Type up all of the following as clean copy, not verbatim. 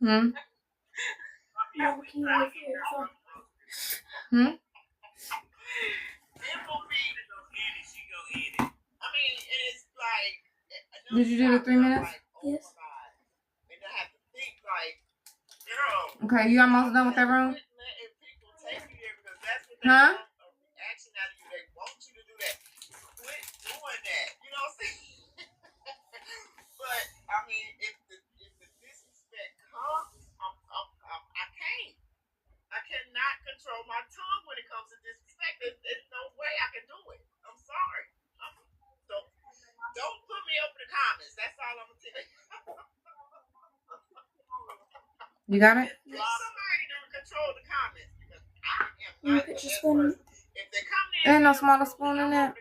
Hmm? Hmm? Did you do the 3 minutes? Yes. Okay, you almost done with that room? Huh? You got it? You put your spoon. Ain't no smaller spoon in there.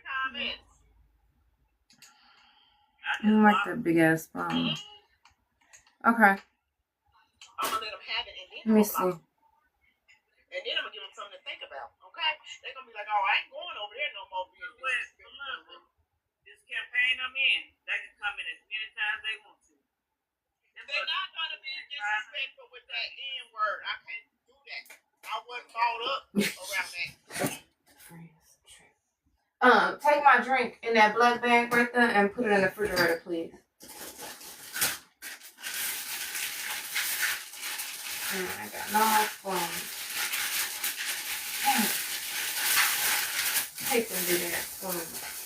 I don't like that big ass spoon. Okay. Let me see. And then I'm gonna give them something to think about. Okay? They're gonna be like, oh, I ain't going over there no more. This campaign I'm in, they can come in as many times they want to. They're not gonna be disrespectful with that N word. I can't do that. I wasn't brought up around that. Take my drink in that black bag right there and put it in the refrigerator, please. I got no more spoons. Take them big ass spoons.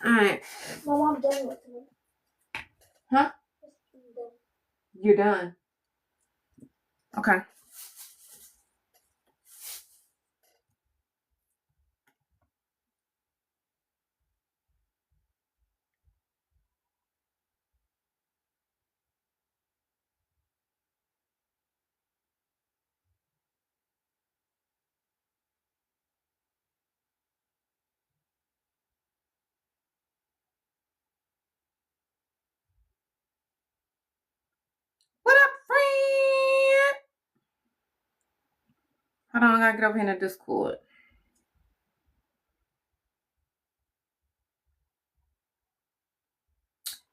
Alright. Mom, I'm done with it. Huh? You're done. Okay. What up, friend? Hold on, I gotta get over here in the Discord.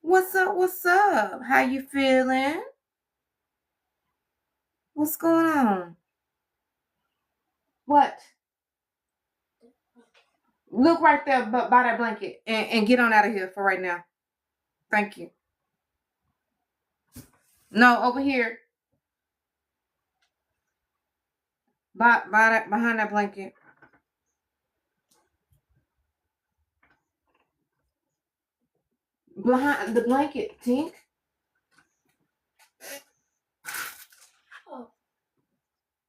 What's up? What's up? How you feeling? What's going on? What? Look right there by that blanket and get on out of here for right now. Thank you. No, over here. Behind that blanket. Behind the blanket, Tink. Oh,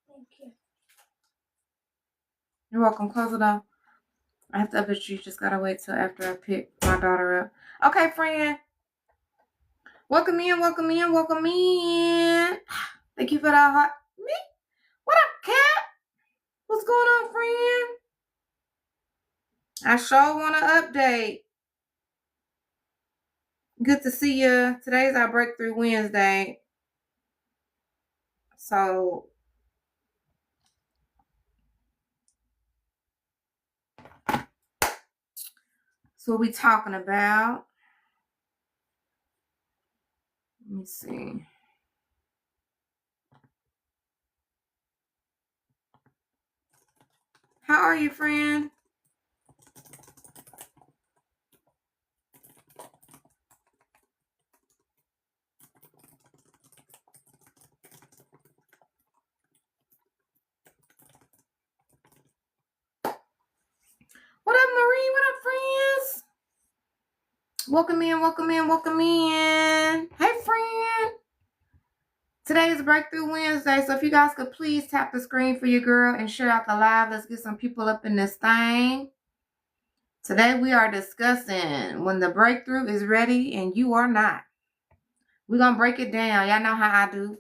thank you. You're welcome. Close it off. I have to update you. Just gotta wait till after I pick my daughter up. Okay, friend. Welcome in, welcome in, welcome in. Thank you for that hot me. What up, cat? What's going on, friend? I sure want to update. Good to see you. Today's our Breakthrough Wednesday. So what we talking about? Let me see. How are you, friend? What up, Marie? What up, friends? Welcome in, welcome in, welcome in. Hey, friend. Today is Breakthrough Wednesday, so if you guys could please tap the screen for your girl and share out the live. Let's get some people up in this thing. Today we are discussing when the breakthrough is ready and you are not. We're going to break it down. Y'all know how I do.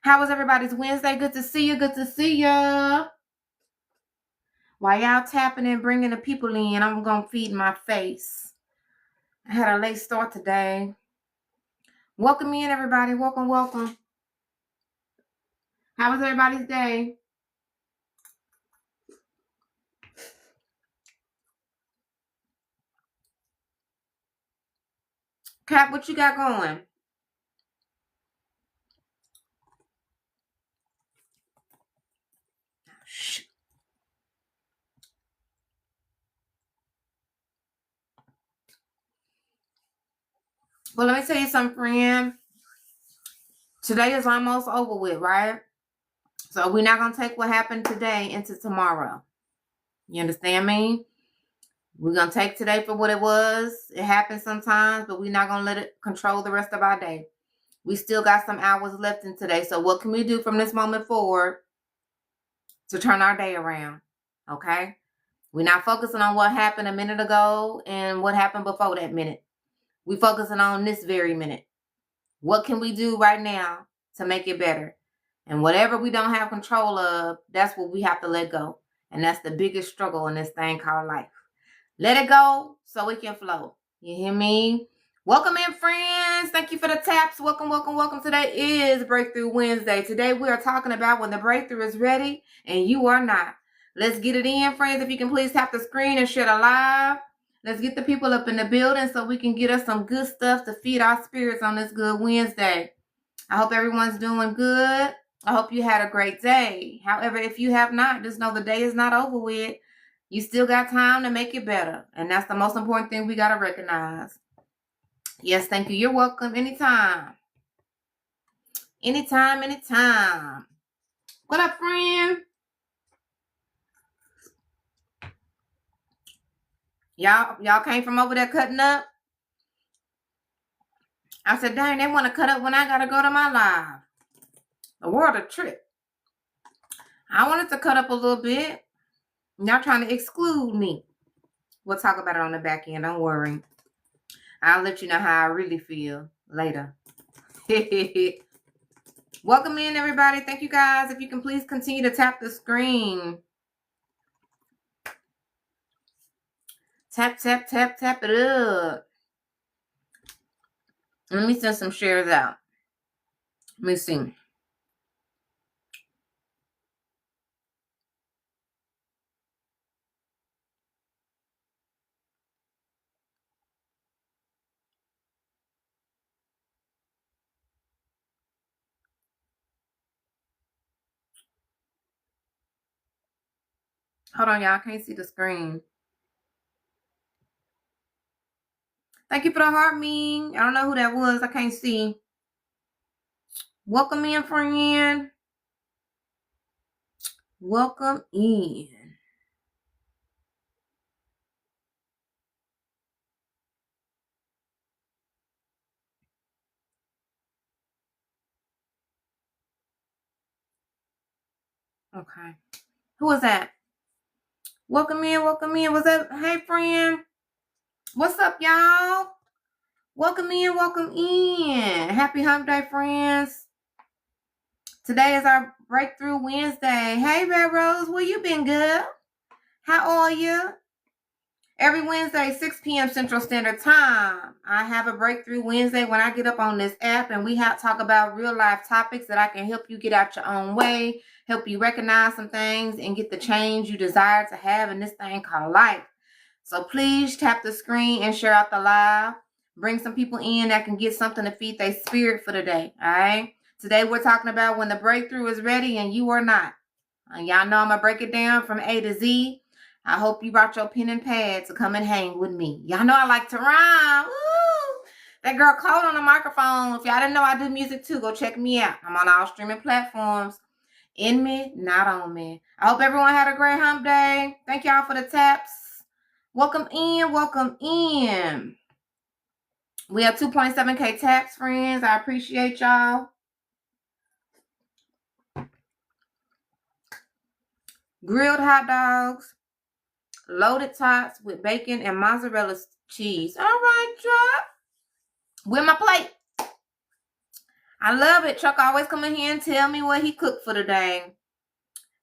How was everybody's Wednesday? Good to see you. Good to see you. While y'all tapping and bringing the people in, I'm going to feed my face. I had a late start today. Welcome in, everybody. Welcome, welcome. How was everybody's day? Cap, what you got going? Shh. Well, let me tell you something, friend. Today is almost over with, right? So we're not going to take what happened today into tomorrow. You understand me? We're going to take today for what it was. It happens sometimes, but we're not going to let it control the rest of our day. We still got some hours left in today. So what can we do from this moment forward to turn our day around? Okay? We're not focusing on what happened a minute ago and what happened before that minute. We're focusing on this very minute. What can we do right now to make it better? And whatever we don't have control of, that's what we have to let go. And that's the biggest struggle in this thing called life. Let it go so it can flow. You hear me? Welcome in, friends. Thank you for the taps. Welcome, welcome, welcome. Today is Breakthrough Wednesday. Today we are talking about when the breakthrough is ready and you are not. Let's get it in, friends. If you can please tap the screen and share the live. Let's get the people up in the building so we can get us some good stuff to feed our spirits on this good Wednesday. I hope everyone's doing good. I hope you had a great day. However, if you have not, just know the day is not over with. You still got time to make it better. And that's the most important thing we got to recognize. Yes, thank you. You're welcome anytime. Anytime, anytime. What up, friend? Y'all came from over there cutting up? I said, dang, they want to cut up when I got to go to my live. The world a trip. I wanted to cut up a little bit. Y'all trying to exclude me. We'll talk about it on the back end. Don't worry. I'll let you know how I really feel later. Welcome in, everybody. Thank you, guys. If you can please continue to tap the screen. Tap, tap, tap, tap it up. Let me send some shares out. Let me see. Hold on, y'all. I can't see the screen. Thank you for the heart, me. I don't know who that was. I can't see. Welcome in, friend. Welcome in. Okay. Who was that? Welcome in, welcome in. What's up? Hey, friend. What's up, y'all? Welcome in, welcome in. Happy Hump Day, friends. Today is our Breakthrough Wednesday. Hey, Red Rose, where you been, girl? How are you? Every Wednesday, 6 p.m. Central Standard Time, I have a Breakthrough Wednesday when I get up on this app and we talk about real life topics that I can help you get out your own way, help you recognize some things and get the change you desire to have in this thing called life. So please tap the screen and share out the live. Bring some people in that can get something to feed their spirit for the day, all right? Today we're talking about when the breakthrough is ready and you are not. Y'all know I'm going to break it down from A to Z. I hope you brought your pen and pad to come and hang with me. Y'all know I like to rhyme. Woo! That girl Code on the microphone. If y'all didn't know I do music too, go check me out. I'm on all streaming platforms. In me, not on me. I hope everyone had a great hump day. Thank y'all for the taps. Welcome in, welcome in. We have 2.7K taps, friends. I appreciate y'all. Grilled hot dogs. Loaded tots with bacon and mozzarella cheese. All right, Chuck. With my plate. I love it. Chuck always come in here and tell me what he cooked for the day.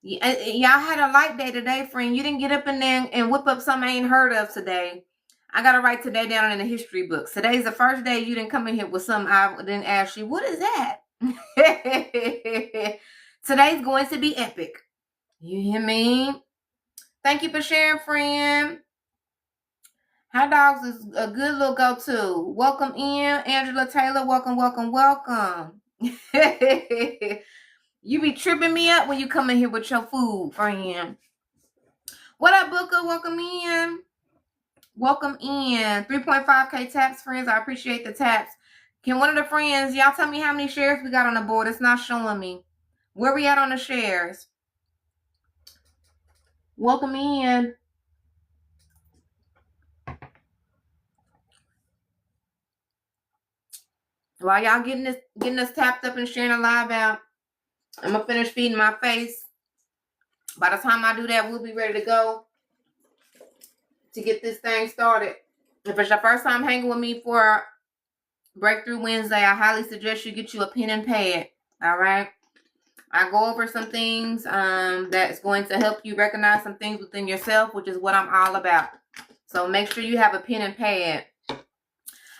Y'all had a light day today, friend. You didn't get up in there and whip up something I ain't heard of today. I got to write today down in the history books. Today's the first day you didn't come in here with something I didn't ask you. What is that? Today's going to be epic. You hear me? Thank you for sharing, friend. Hot dogs is a good little go-to. Welcome in, Angela Taylor. Welcome, welcome, welcome. You be tripping me up when you come in here with your food, friend. What up, Booker? Welcome in. Welcome in. 3.5K taps, friends. I appreciate the taps. Can one of the friends, y'all tell me how many shares we got on the board? It's not showing me. Where we at on the shares? Welcome in. While y'all getting us tapped up and sharing a live out, I'm gonna finish feeding my face. By the time I do that, we'll be ready to go to get this thing started. If it's your first time hanging with me for Breakthrough Wednesday, I highly suggest you get you a pen and pad. All right. I go over some things that's going to help you recognize some things within yourself, which is what I'm all about. So make sure you have a pen and pad.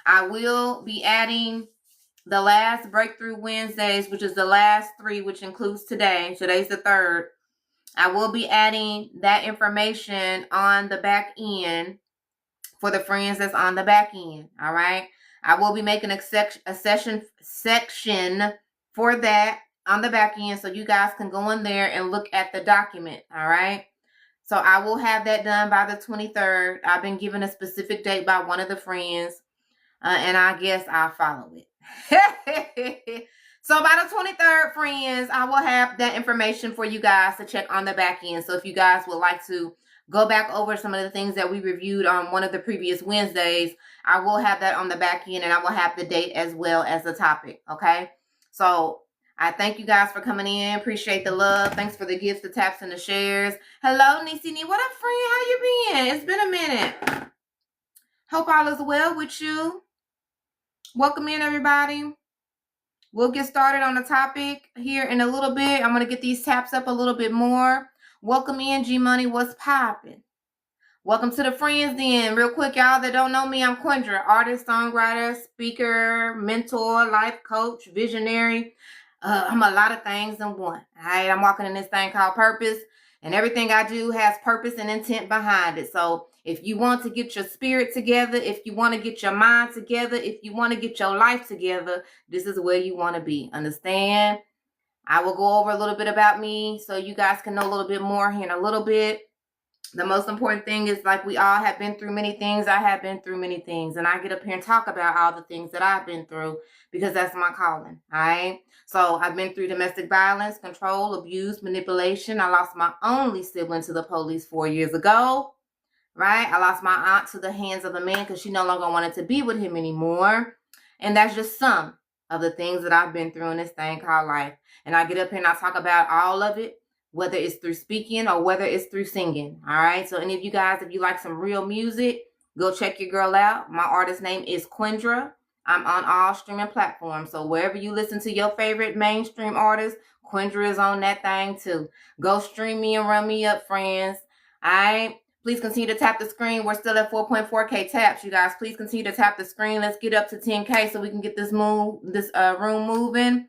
I will be adding the last Breakthrough Wednesdays, which is the last 3, which includes today. Today's the 3rd. I will be adding that information on the back end for the friends that's on the back end. All right. I will be making a section for that on the back end, so you guys can go in there and look at the document. All right. So I will have that done by the 23rd. I've been given a specific date by one of the friends, and I guess I'll follow it. So by the 23rd, friends, I will have that information for you guys to check on the back end. So if you guys would like to go back over some of the things that we reviewed on one of the previous Wednesdays, I will have that on the back end, and I will have the date as well as the topic. Okay. So I thank you guys for coming in. Appreciate the love. Thanks for the gifts, the taps, and the shares. Hello, Nisi. What up, friend? How you been? It's been a minute. Hope all is well with you. Welcome in, everybody. We'll get started on the topic here in a little bit. I'm going to get these taps up a little bit more. Welcome in, G Money. What's popping? Welcome to the friends then. Real quick, y'all that don't know me, I'm Quindra, artist, songwriter, speaker, mentor, life coach, visionary. I'm a lot of things in one. All right, I'm walking in this thing called purpose, and everything I do has purpose and intent behind it. So if you want to get your spirit together, if you want to get your mind together, if you want to get your life together, this is where you want to be. Understand? I will go over a little bit about me so you guys can know a little bit more here in a little bit. The most important thing is, like, we all have been through many things. I have been through many things, and I get up here and talk about all the things that I've been through because that's my calling. All right. So I've been through domestic violence, control, abuse, manipulation. I lost my only sibling to the police 4 years ago. Right. I lost my aunt to the hands of a man because she no longer wanted to be with him anymore. And that's just some of the things that I've been through in this thing called life. And I get up here and I talk about all of it, whether it's through speaking or whether it's through singing. All right. So any of you guys, if you like some real music, go check your girl out. My artist name is Quindra. I'm on all streaming platforms. So wherever you listen to your favorite mainstream artist, Quindra is on that thing too. Go stream me and run me up, friends. All right. Please continue to tap the screen. We're still at 4.4K taps, you guys. Please continue to tap the screen. Let's get up to 10K so we can get this room moving.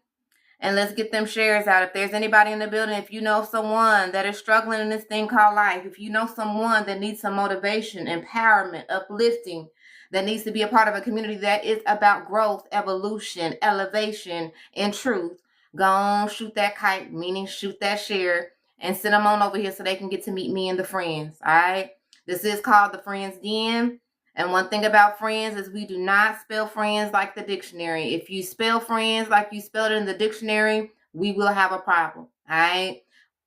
And let's get them shares out. If there's anybody in the building, if you know someone that is struggling in this thing called life, if you know someone that needs some motivation, empowerment, uplifting, that needs to be a part of a community that is about growth, evolution, elevation, and truth, go on, shoot that kite, meaning shoot that share, and send them on over here so they can get to meet me and the friends. All right. This is called the Friends Den. And one thing about friends is we do not spell friends like the dictionary. If you spell friends like you spelled it in the dictionary, we will have a problem. All right.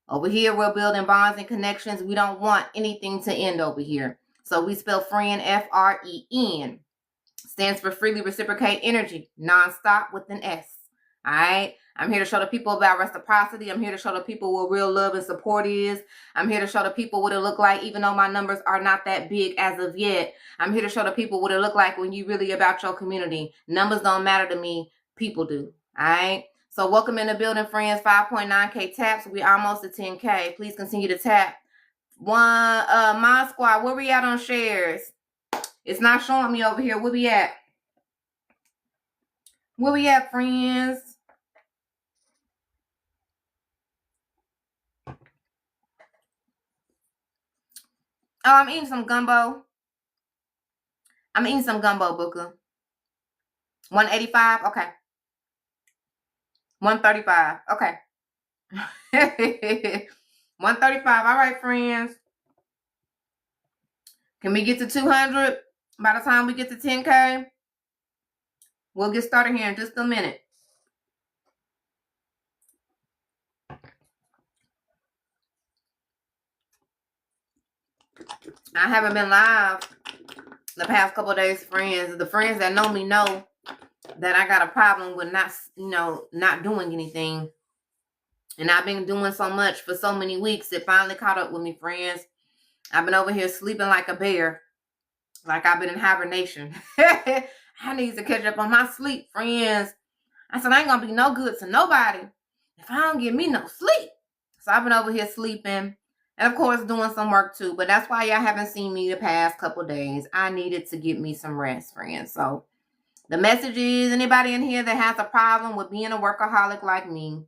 Over here, we're building bonds and connections. We don't want anything to end over here. So we spell friend, F-R-E-N. Stands for freely reciprocate energy, nonstop with an S. All right. I'm here to show the people about reciprocity. I'm here to show the people what real love and support is. I'm here to show the people what it look like, even though my numbers are not that big as of yet. I'm here to show the people what it look like when you really about your community. Numbers don't matter to me. People do. All right. So welcome in the building, friends. 5.9K taps. We almost at 10K. Please continue to tap. My squad, where we at on shares? It's not showing me over here. Where we at? Where we at, friends? Oh, I'm eating some gumbo. I'm eating some gumbo, Booker. 185? Okay. 135. Okay. 135. All right, friends. Can we get to 200 by the time we get to 10K? We'll get started here in just a minute. I haven't been live the past couple of days, friends. The friends that know me know that I got a problem with not doing anything. And I've been doing so much for so many weeks. It finally caught up with me, friends. I've been over here sleeping like a bear. Like I've been in hibernation. I need to catch up on my sleep, friends. I said, I ain't going to be no good to nobody if I don't get me no sleep. So I've been over here sleeping. And of course, doing some work too. But that's why y'all haven't seen me the past couple days. I needed to get me some rest, friends. So the message is, anybody in here that has a problem with being a workaholic like me,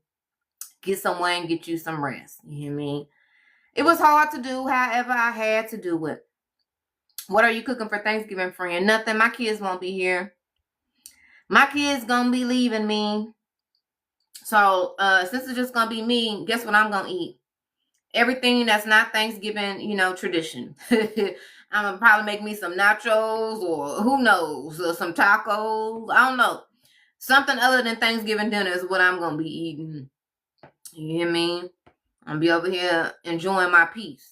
get somewhere and get you some rest. You hear me? It was hard to do. However, I had to do it. What are you cooking for Thanksgiving, friend? Nothing. My kids won't be here. My kids gonna be leaving me. So since it's just gonna be me, guess what I'm gonna eat? Everything that's not Thanksgiving, tradition. I'm gonna probably make me some nachos, or who knows, or some tacos. I don't know. Something other than Thanksgiving dinner is what I'm gonna be eating. You hear me? I'm gonna be over here enjoying my peace.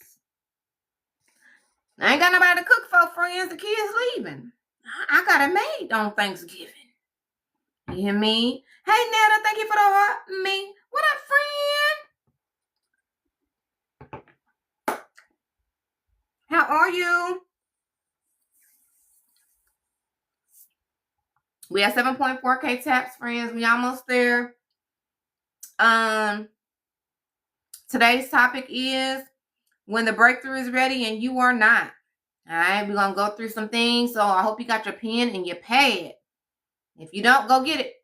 I ain't got nobody to cook for, friends. The kids leaving. I got it made on Thanksgiving. You hear me? Hey, Netta, thank you for the heart. Me. What up, friend? How are you? We have 7.4K taps, friends. We almost there. Today's topic is when the breakthrough is ready and you are not. All right, we're going to go through some things. So I hope you got your pen and your pad. If you don't, go get it.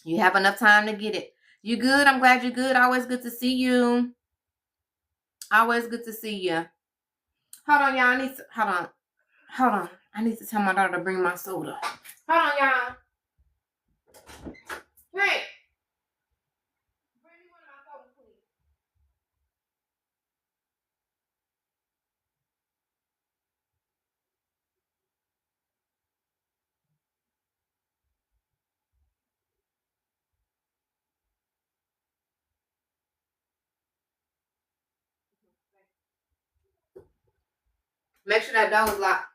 You have enough time to get it. You good? I'm glad you're good. Always good to see you. Always good to see you. Hold on, y'all. Hold on. I need to tell my daughter to bring my soda. Hold on, y'all. Hey. Bring me one of my sodas, please. Make sure that door is locked.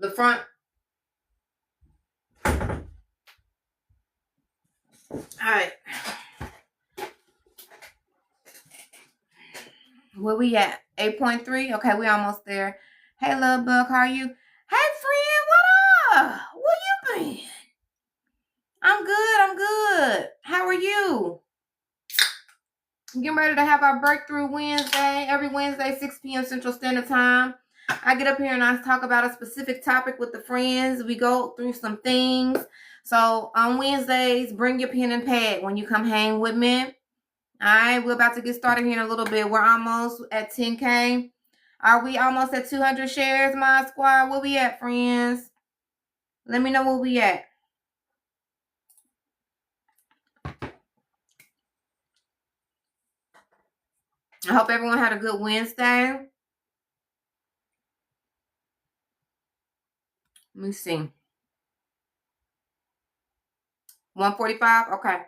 The front. All right. Where we at? 8.3? Okay, we almost there. Hey, love bug, how are you? Hey, friend, what up? Where you been? I'm good. How are you? Getting ready to have our Breakthrough Wednesday. Every Wednesday, 6 p.m. Central Standard Time. I get up here and I talk about a specific topic with the friends. We go through some things. So on Wednesdays, bring your pen and pad when you come hang with me. All right, we're about to get started here in a little bit. We're almost at 10K. Are we almost at 200 shares, my squad? Where we at, friends? Let me know where we at. I hope everyone had a good Wednesday. Let me see. 145? Okay.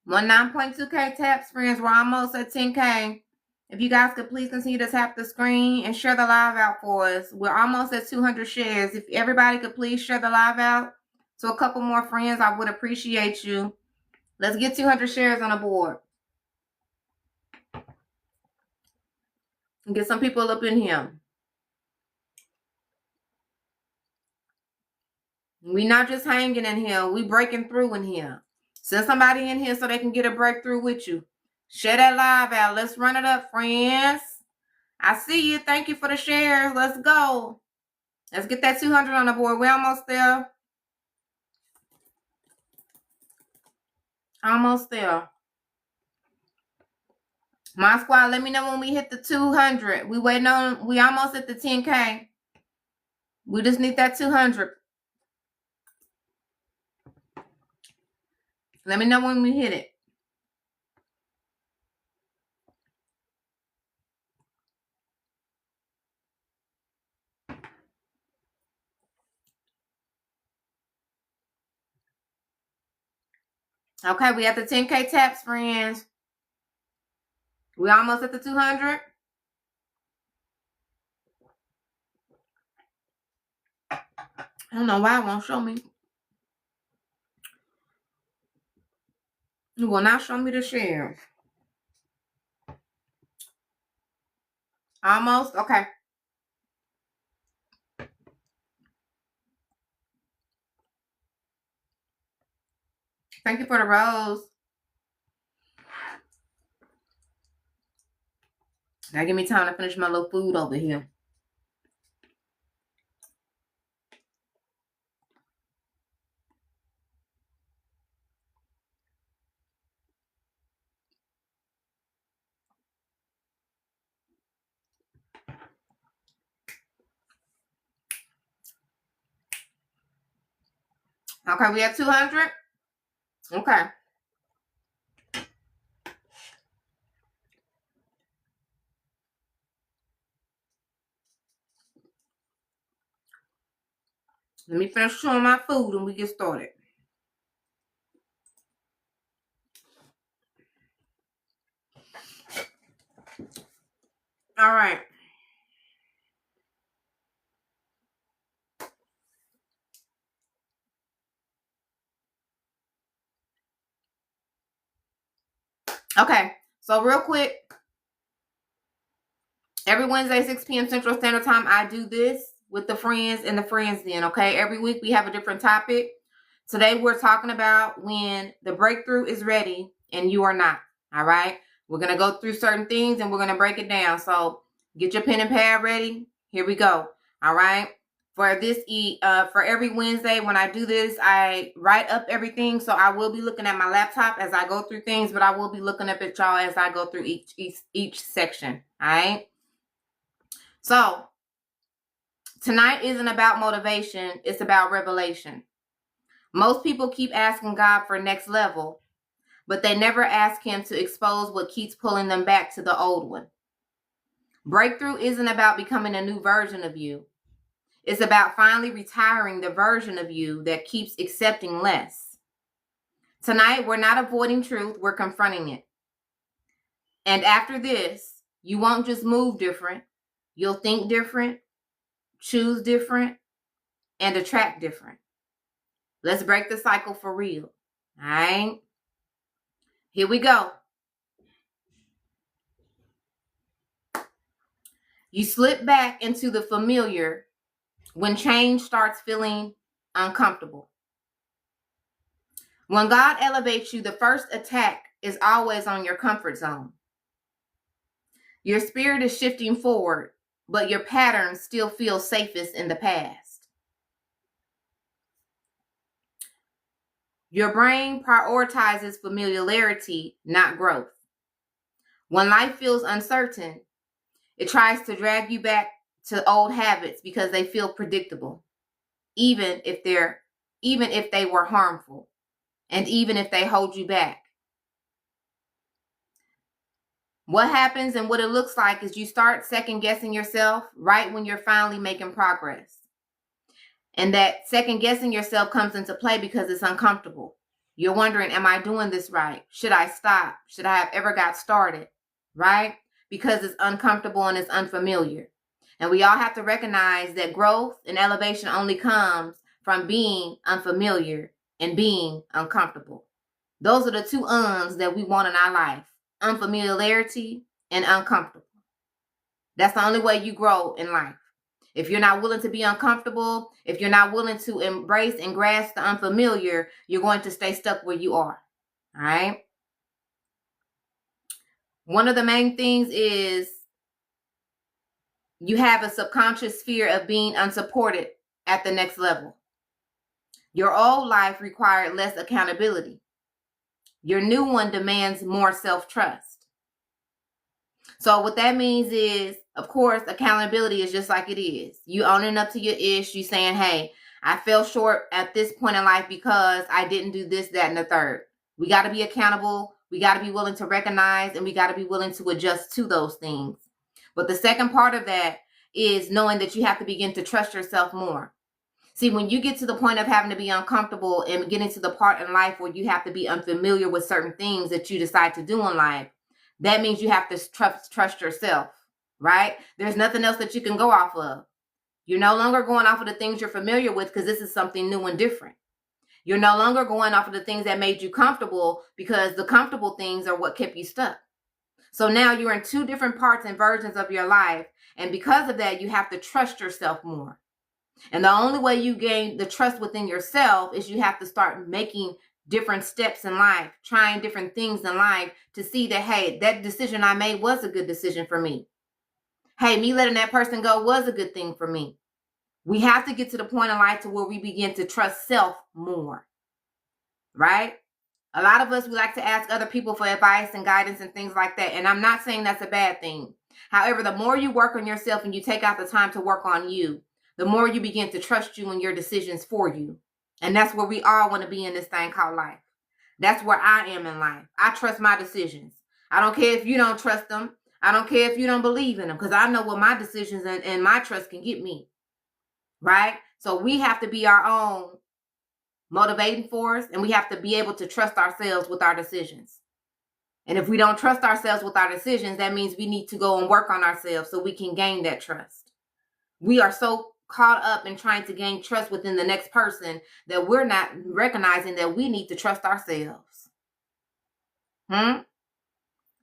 One 9.2K taps, friends. We're almost at 10K. If you guys could please continue to tap the screen and share the live out for us. We're almost at 200 shares. If everybody could please share the live out to a couple more friends, I would appreciate you. Let's get 200 shares on the board. And get some people up in here. We not just hanging in here. We breaking through in here. Send somebody in here so they can get a breakthrough with you. Share that live out. Let's run it up, friends. I see you. Thank you for the shares. Let's go. Let's get that 200 on the board. We're almost there. Almost there. My squad, let me know when we hit the 200. We almost at the 10K. We just need that 200. Let me know when we hit it. Okay, we at the 10K taps, friends. We almost at the 200. I don't know why it won't show me. It will not show me the share. Almost? Okay. Thank you for the rose. Now give me time to finish my little food over here. Okay, we at 200? Okay. Let me finish chewing my food and we get started. All right. Okay, so real quick, every Wednesday, 6 p.m. Central Standard Time, I do this with the friends and the friends den, okay? Every week we have a different topic. Today we're talking about when the breakthrough is ready and you are not, all right? We're going to go through certain things and we're going to break it down. So get your pen and pad ready. Here we go, all right? For every Wednesday when I do this, I write up everything. So I will be looking at my laptop as I go through things, but I will be looking up at y'all as I go through each section, all right? So tonight isn't about motivation. It's about revelation. Most people keep asking God for next level, but they never ask him to expose what keeps pulling them back to the old one. Breakthrough isn't about becoming a new version of you. It's about finally retiring the version of you that keeps accepting less. Tonight, we're not avoiding truth, we're confronting it. And after this, you won't just move different. You'll think different, choose different, and attract different. Let's break the cycle for real. All right? Here we go. You slip back into the familiar when change starts feeling uncomfortable. When God elevates you, the first attack is always on your comfort zone. Your spirit is shifting forward, but your patterns still feel safest in the past. Your brain prioritizes familiarity, not growth. When life feels uncertain, it tries to drag you back to old habits because they feel predictable, even if they were harmful, and even if they hold you back. What happens and what it looks like is you start second guessing yourself right when you're finally making progress. And that second guessing yourself comes into play because it's uncomfortable. You're wondering, am I doing this right? Should I stop? Should I have ever got started? Right? Because it's uncomfortable and it's unfamiliar. And we all have to recognize that growth and elevation only comes from being unfamiliar and being uncomfortable. Those are the two uns that we want in our life. Unfamiliarity and uncomfortable. That's the only way you grow in life. If you're not willing to be uncomfortable, if you're not willing to embrace and grasp the unfamiliar, you're going to stay stuck where you are. All right? One of the main things is you have a subconscious fear of being unsupported at the next level. Your old life required less accountability. Your new one demands more self-trust. So what that means is, of course, accountability is just like it is. You owning up to your ish. You saying, hey, I fell short at this point in life because I didn't do this, that, and the third. We got to be accountable. We got to be willing to recognize, and we got to be willing to adjust to those things. But the second part of that is knowing that you have to begin to trust yourself more. See, when you get to the point of having to be uncomfortable and getting to the part in life where you have to be unfamiliar with certain things that you decide to do in life, that means you have to trust yourself, right? There's nothing else that you can go off of. You're no longer going off of the things you're familiar with because this is something new and different. You're no longer going off of the things that made you comfortable because the comfortable things are what kept you stuck. So now you're in two different parts and versions of your life. And because of that, you have to trust yourself more. And the only way you gain the trust within yourself is you have to start making different steps in life, trying different things in life to see that, hey, that decision I made was a good decision for me. Hey, me letting that person go was a good thing for me. We have to get to the point in life to where we begin to trust self more, right? A lot of us, we like to ask other people for advice and guidance and things like that. And I'm not saying that's a bad thing. However, the more you work on yourself and you take out the time to work on you, the more you begin to trust you and your decisions for you. And that's where we all want to be in this thing called life. That's where I am in life. I trust my decisions. I don't care if you don't trust them. I don't care if you don't believe in them, because I know what my decisions and my trust can get me. Right? So we have to be our own motivating force, and we have to be able to trust ourselves with our decisions. And if we don't trust ourselves with our decisions, that means we need to go and work on ourselves so we can gain that trust. We are so caught up in trying to gain trust within the next person that we're not recognizing that we need to trust ourselves.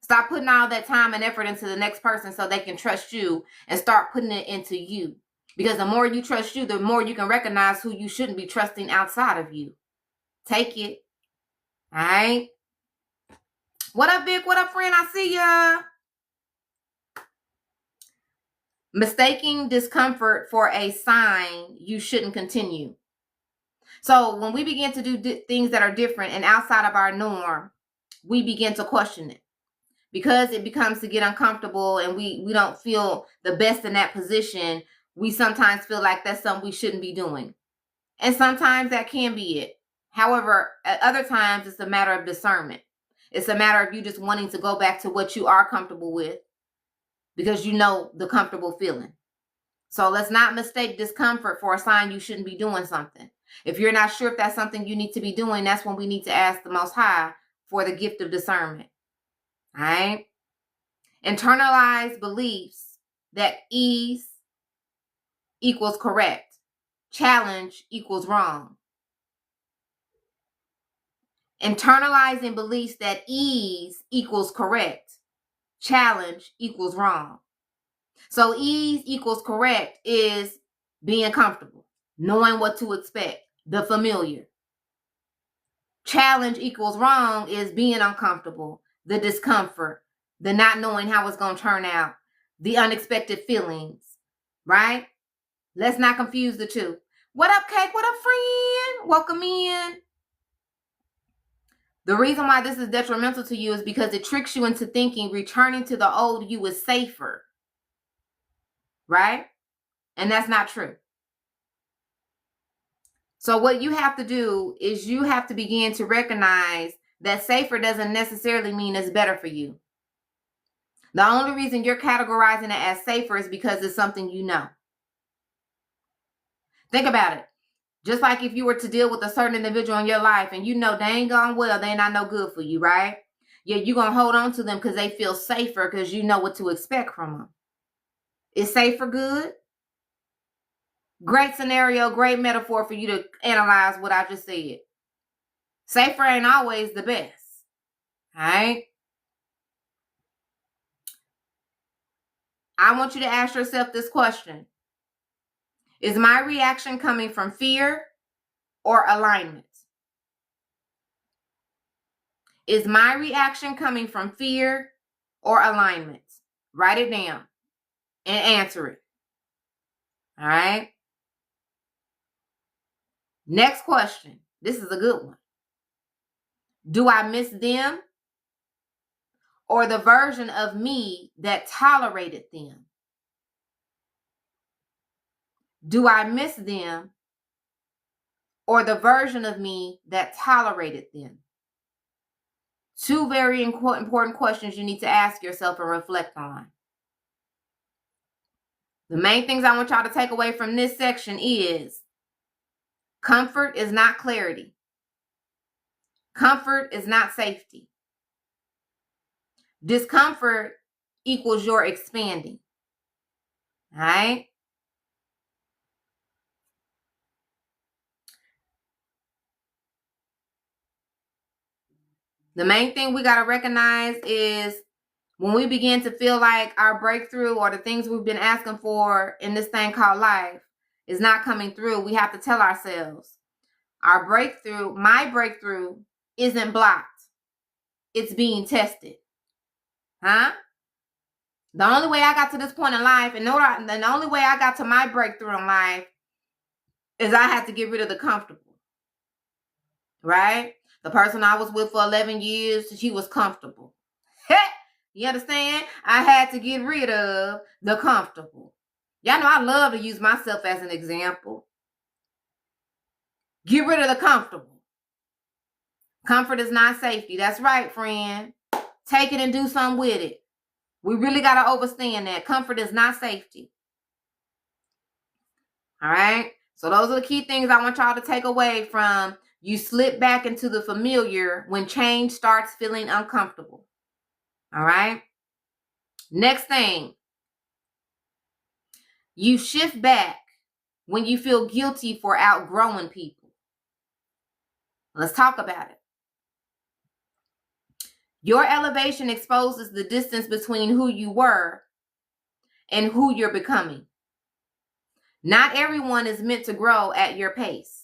Stop putting all that time and effort into the next person so they can trust you, and start putting it into you. Because the more you trust you, the more you can recognize who you shouldn't be trusting outside of you. Take it. All right. What up, Vic? What up, friend? I see ya. Mistaking discomfort for a sign you shouldn't continue. So when we begin to do things that are different and outside of our norm, we begin to question it. Because it becomes to get uncomfortable and we don't feel the best in that position, we sometimes feel like that's something we shouldn't be doing. And sometimes that can be it. However, at other times, it's a matter of discernment. It's a matter of you just wanting to go back to what you are comfortable with because you know the comfortable feeling. So let's not mistake discomfort for a sign you shouldn't be doing something. If you're not sure if that's something you need to be doing, that's when we need to ask the Most High for the gift of discernment. All right? Internalize beliefs that ease equals correct. Challenge equals wrong. Internalizing beliefs that ease equals correct. Challenge equals wrong. So ease equals correct is being comfortable, knowing what to expect, the familiar. Challenge equals wrong is being uncomfortable, the discomfort, the not knowing how it's going to turn out, the unexpected feelings, right? Let's not confuse the two. What up, Cake? What up, friend? Welcome in. The reason why this is detrimental to you is because it tricks you into thinking returning to the old you is safer, right? And that's not true. So what you have to do is you have to begin to recognize that safer doesn't necessarily mean it's better for you. The only reason you're categorizing it as safer is because it's something you know. Think about it. Just like if you were to deal with a certain individual in your life and you know dang gone well they not no good for you, right? Yeah, you're going to hold on to them because they feel safer because you know what to expect from them. Is safer good? Great scenario, great metaphor for you to analyze what I just said. Safer ain't always the best. All right? I want you to ask yourself this question. Is my reaction coming from fear or alignment? Is my reaction coming from fear or alignment? Write it down and answer it. All right. Next question. This is a good one. Do I miss them or the version of me that tolerated them? Do I miss them or the version of me that tolerated them? Two very important questions you need to ask yourself and reflect on. The main things I want y'all to take away from this section is comfort is not clarity. Comfort is not safety. Discomfort equals your expanding. All right? The main thing we got to recognize is when we begin to feel like our breakthrough or the things we've been asking for in this thing called life is not coming through, we have to tell ourselves, our breakthrough, my breakthrough isn't blocked. It's being tested. Huh? The only way I got to this point in life, and the only way I got to my breakthrough in life is I had to get rid of the comfortable. Right? The person I was with for 11 years, she was comfortable. You understand? I had to get rid of the comfortable. Y'all know I love to use myself as an example. Get rid of the comfortable. Comfort is not safety. That's right, friend. Take it and do something with it. We really got to understand that. Comfort is not safety. All right? So those are the key things I want y'all to take away from you slip back into the familiar when change starts feeling uncomfortable. All right? Next thing. You shift back when you feel guilty for outgrowing people. Let's talk about it. Your elevation exposes the distance between who you were and who you're becoming. Not everyone is meant to grow at your pace.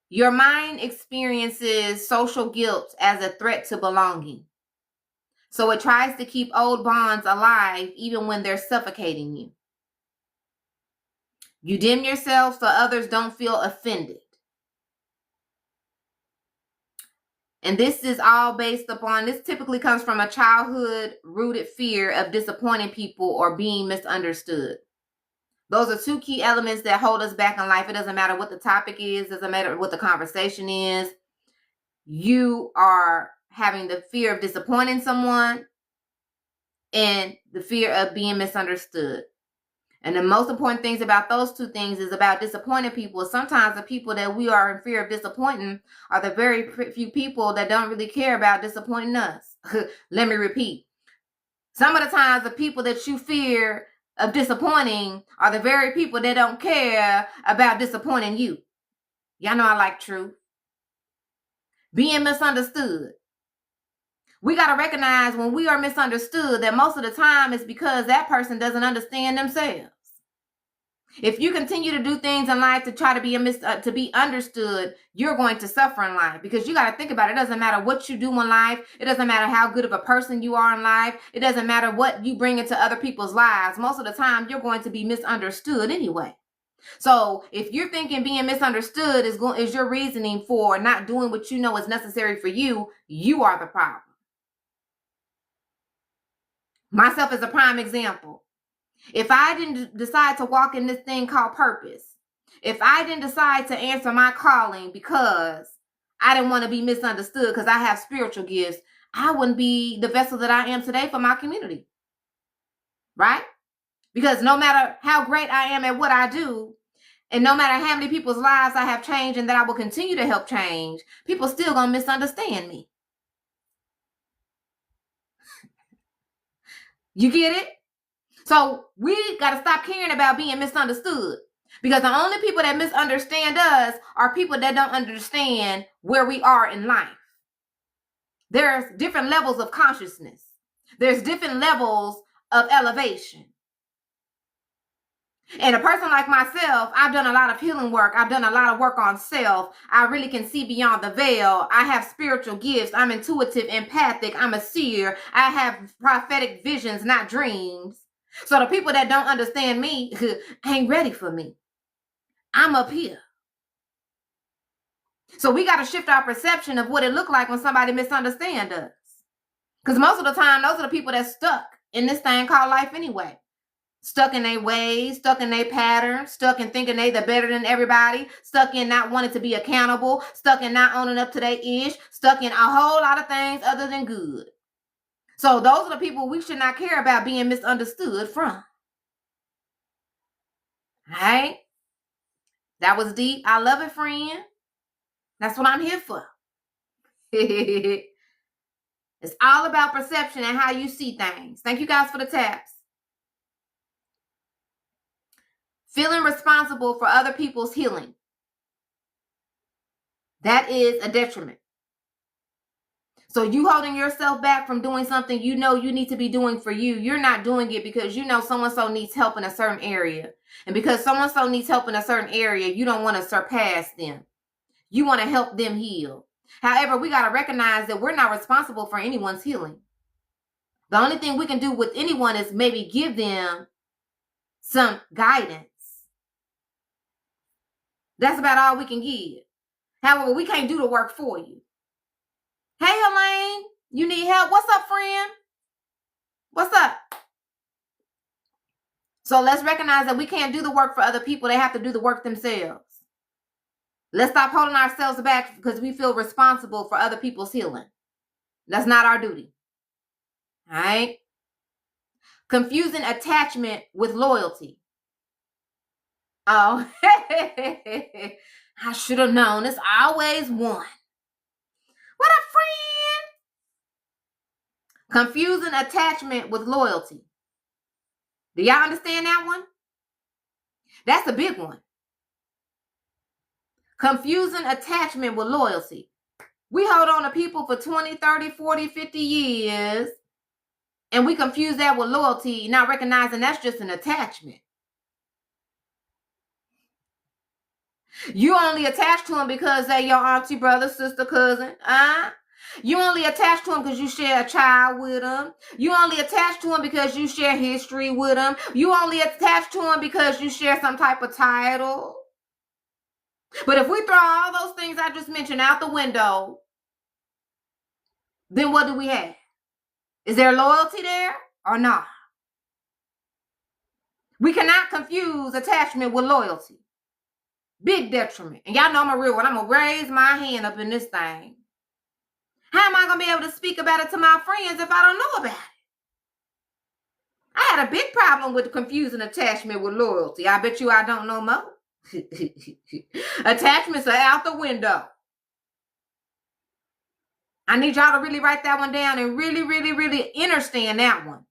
Your mind experiences social guilt as a threat to belonging. So it tries to keep old bonds alive even when they're suffocating you. You dim yourself so others don't feel offended. And this is all based upon, this typically comes from a childhood rooted fear of disappointing people or being misunderstood. Those are two key elements that hold us back in life. It doesn't matter what the topic is. It doesn't matter what the conversation is. You are having the fear of disappointing someone and the fear of being misunderstood. And the most important things about those two things is about disappointing people. Sometimes the people that we are in fear of disappointing are the very few people that don't really care about disappointing us. Let me repeat. Some of the times the people that you fear of disappointing are the very people that don't care about disappointing you. Y'all know I like truth. Being misunderstood. We got to recognize when we are misunderstood that most of the time it's because that person doesn't understand themselves. If you continue to do things in life to try to be understood, you're going to suffer in life, because you got to think about it. It doesn't matter what you do in life. It doesn't matter how good of a person you are in life. It doesn't matter what you bring into other people's lives. Most of the time, you're going to be misunderstood anyway. So if you're thinking being misunderstood is your reasoning for not doing what you know is necessary for you, you are the problem. Myself is a prime example. If I didn't decide to walk in this thing called purpose, if I didn't decide to answer my calling because I didn't want to be misunderstood because I have spiritual gifts, I wouldn't be the vessel that I am today for my community. Right? Because no matter how great I am at what I do, and no matter how many people's lives I have changed and that I will continue to help change, people still gonna misunderstand me. You get it? So we got to stop caring about being misunderstood, because the only people that misunderstand us are people that don't understand where we are in life. There's different levels of consciousness. There's different levels of elevation. And a person like myself, I've done a lot of healing work. I've done a lot of work on self. I really can see beyond the veil. I have spiritual gifts. I'm intuitive, empathic. I'm a seer. I have prophetic visions, not dreams. So the people that don't understand me ain't ready for me. I'm up here. So we got to shift our perception of what it looked like when somebody misunderstands us. Because most of the time, those are the people that's stuck in this thing called life anyway. Stuck in their ways, stuck in their patterns, stuck in thinking they're better than everybody, stuck in not wanting to be accountable, stuck in not owning up to their ish, stuck in a whole lot of things other than good. So those are the people we should not care about being misunderstood from. All right? That was deep. I love it, friend. That's what I'm here for. It's all about perception and how you see things. Thank you guys for the taps. Feeling responsible for other people's healing. That is a detriment. So you holding yourself back from doing something you know you need to be doing for you. You're not doing it because you know so-and-so needs help in a certain area. And because so-and-so needs help in a certain area, you don't want to surpass them. You want to help them heal. However, we got to recognize that we're not responsible for anyone's healing. The only thing we can do with anyone is maybe give them some guidance. That's about all we can give. However, we can't do the work for you. Hey, Helene, you need help? What's up, friend? What's up? So let's recognize that we can't do the work for other people. They have to do the work themselves. Let's stop holding ourselves back because we feel responsible for other people's healing. That's not our duty. All right? Confusing attachment with loyalty. Oh, I should have known. It's always one. What up, friend? Confusing attachment with loyalty. Do y'all understand that one? That's a big one. Confusing attachment with loyalty. We hold on to people for 20, 30, 40, 50 years, and we confuse that with loyalty, not recognizing that's just an attachment. You only attach to them because they're your auntie, brother, sister, cousin. You only attach to them because you share a child with them. You only attach to them because you share history with them. You only attach to them because you share some type of title. But if we throw all those things I just mentioned out the window, then what do we have? Is there loyalty there or not? We cannot confuse attachment with loyalty. Big detriment. And y'all know I'm a real one. I'm going to raise my hand up in this thing. How am I going to be able to speak about it to my friends if I don't know about it? I had a big problem with confusing attachment with loyalty. I bet you I don't know more. Attachments are out the window. I need y'all to really write that one down and really, really, really understand that one.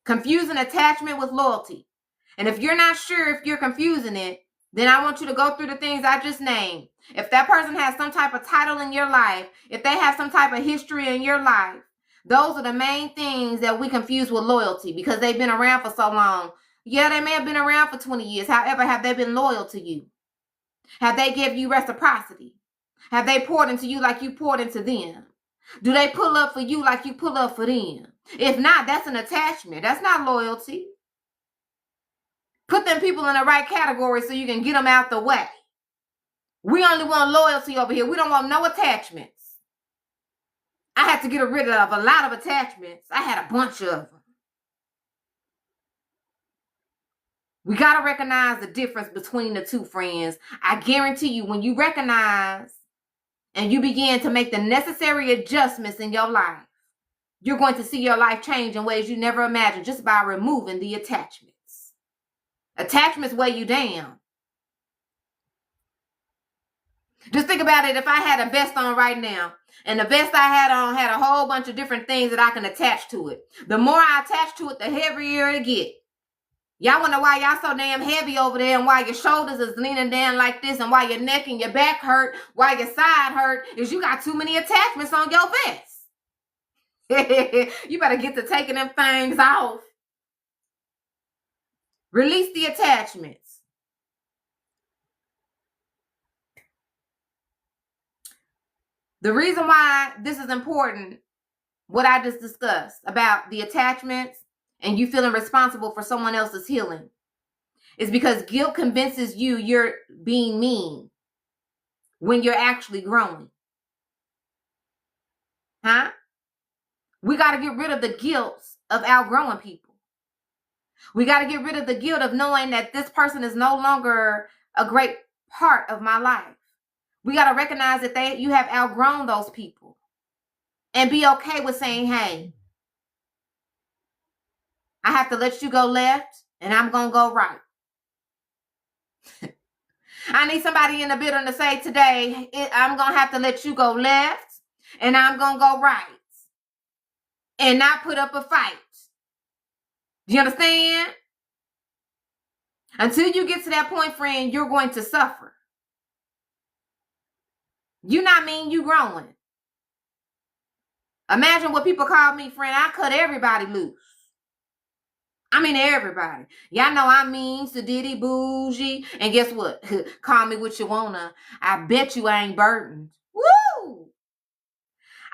Confusing attachment with loyalty. And if you're not sure if you're confusing it, then I want you to go through the things I just named. If that person has some type of title in your life, if they have some type of history in your life, those are the main things that we confuse with loyalty because they've been around for so long. Yeah, they may have been around for 20 years. However, have they been loyal to you? Have they given you reciprocity? Have they poured into you like you poured into them? Do they pull up for you like you pull up for them? If not, that's an attachment. That's not loyalty. Put them people in the right category so you can get them out the way. We only want loyalty over here. We don't want no attachments. I had to get rid of a lot of attachments. I had a bunch of them. We got to recognize the difference between the two, friends. I guarantee you, when you recognize and you begin to make the necessary adjustments in your life, you're going to see your life change in ways you never imagined just by removing the attachments. Attachments weigh you down. Just think about it. If I had a vest on right now, and the vest I had on had a whole bunch of different things that I can attach to it. The more I attach to it, the heavier it get. Y'all wonder why y'all so damn heavy over there and why your shoulders is leaning down like this and why your neck and your back hurt, why your side hurt, is you got too many attachments on your vest. You better get to taking them things off. Release the attachments. The reason why this is important, what I just discussed about the attachments and you feeling responsible for someone else's healing, is because guilt convinces you you're being mean when you're actually growing. Huh? We got to get rid of the guilt of outgrowing people. We got to get rid of the guilt of knowing that this person is no longer a great part of my life. We got to recognize that you have outgrown those people and be okay with saying, hey, I have to let you go left and I'm going to go right. I need somebody in the building to say today, I'm going to have to let you go left and I'm going to go right and not put up a fight. Do you understand? Until you get to that point, friend, you're going to suffer. You not mean you growing. Imagine what people call me, friend. I cut everybody loose. I mean everybody. Y'all know I mean sadiddy, bougie. And guess what? Call me what you wanna. I bet you I ain't burdened. Woo!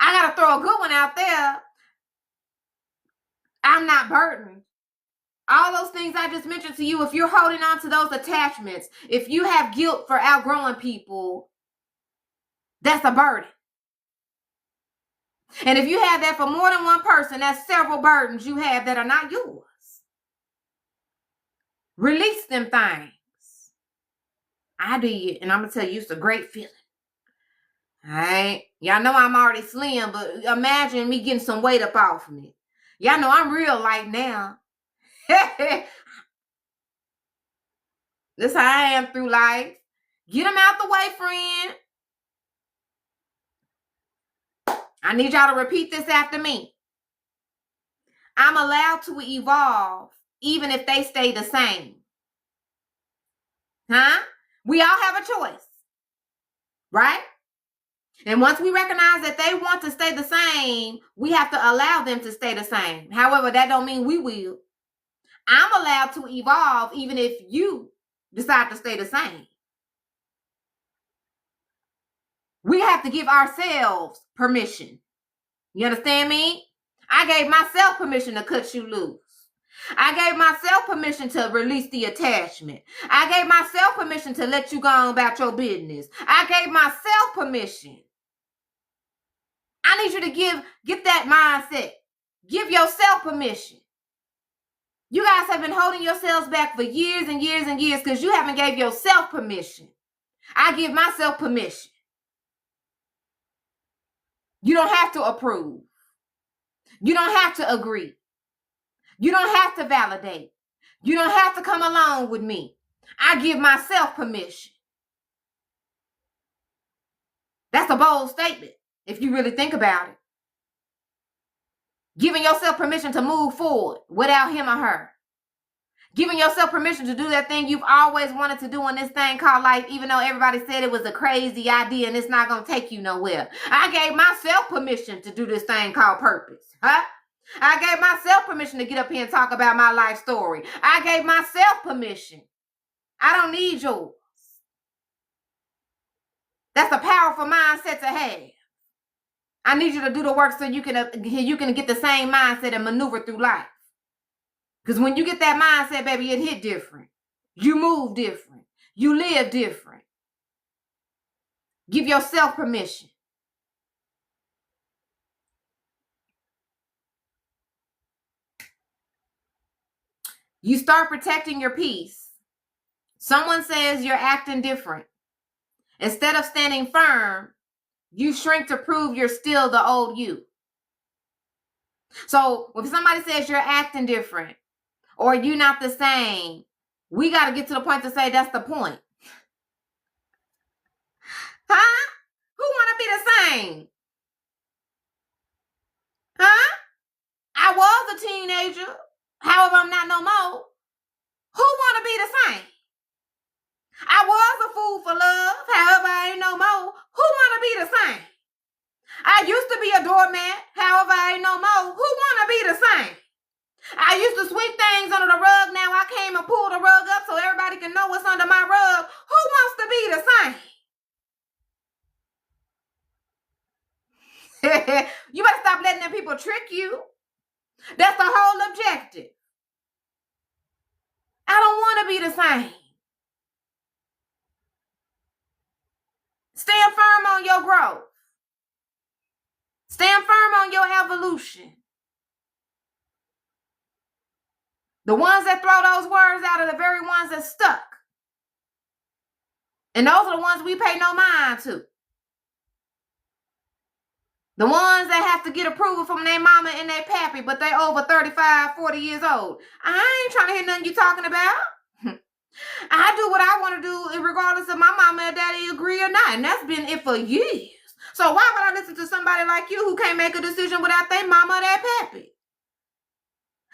I gotta throw a good one out there. I'm not burdened. All those things I just mentioned to you, if you're holding on to those attachments, if you have guilt for outgrowing people, that's a burden. And if you have that for more than one person, that's several burdens you have that are not yours. Release them things. I did, and I'm going to tell you, it's a great feeling. All right? Y'all know I'm already slim, but imagine me getting some weight up off of me. Y'all know I'm real light now. This how I am through life. Get them out the way, friend. I need y'all to repeat this after me. I'm allowed to evolve even if they stay the same. Huh? We all have a choice, right? And once we recognize that they want to stay the same, we have to allow them to stay the same. However, that don't mean we will. I'm allowed to evolve even if you decide to stay the same. We have to give ourselves permission. You understand me? I gave myself permission to cut you loose. I gave myself permission to release the attachment. I gave myself permission to let you go on about your business. I gave myself permission. I need you to get that mindset. Give yourself permission. You guys have been holding yourselves back for years and years and years because you haven't gave yourself permission. I give myself permission. You don't have to approve. You don't have to agree. You don't have to validate. You don't have to come along with me. I give myself permission. That's a bold statement if you really think about it. Giving yourself permission to move forward without him or her. Giving yourself permission to do that thing you've always wanted to do in this thing called life, even though everybody said it was a crazy idea and it's not going to take you nowhere. I gave myself permission to do this thing called purpose. Huh? I gave myself permission to get up here and talk about my life story. I gave myself permission. I don't need yours. That's a powerful mindset to have. I need you to do the work so you can get the same mindset and maneuver through life. Because when you get that mindset, baby, it hit different. You move different. You live different. Give yourself permission. You start protecting your peace. Someone says you're acting different. Instead of standing firm, you shrink to prove you're still the old you. So if somebody says you're acting different or you're not the same, we got to get to the point to say that's the point. Huh? Who want to be the same? Huh? I was a teenager. However, I'm not no more. Who want to be the same? I was a fool for love. However, I ain't no more. Who want to be the same? I used to be a doormat. However, I ain't no more. Who want to be the same? I used to sweep things under the rug. Now I came and pulled the rug up so everybody can know what's under my rug. Who wants to be the same? You better stop letting them people trick you. That's the whole objective. I don't want to be the same. Stand firm on your growth. Stand firm on your evolution. The ones that throw those words out are the very ones that stuck. And those are the ones we pay no mind to. The ones that have to get approval from their mama and their pappy, but they over 35, 40 years old. I ain't trying to hear nothing you talking about. I do what I want to do regardless of my mama and daddy agree or not. And that's been it for years. So why would I listen to somebody like you who can't make a decision without their mama or their pappy?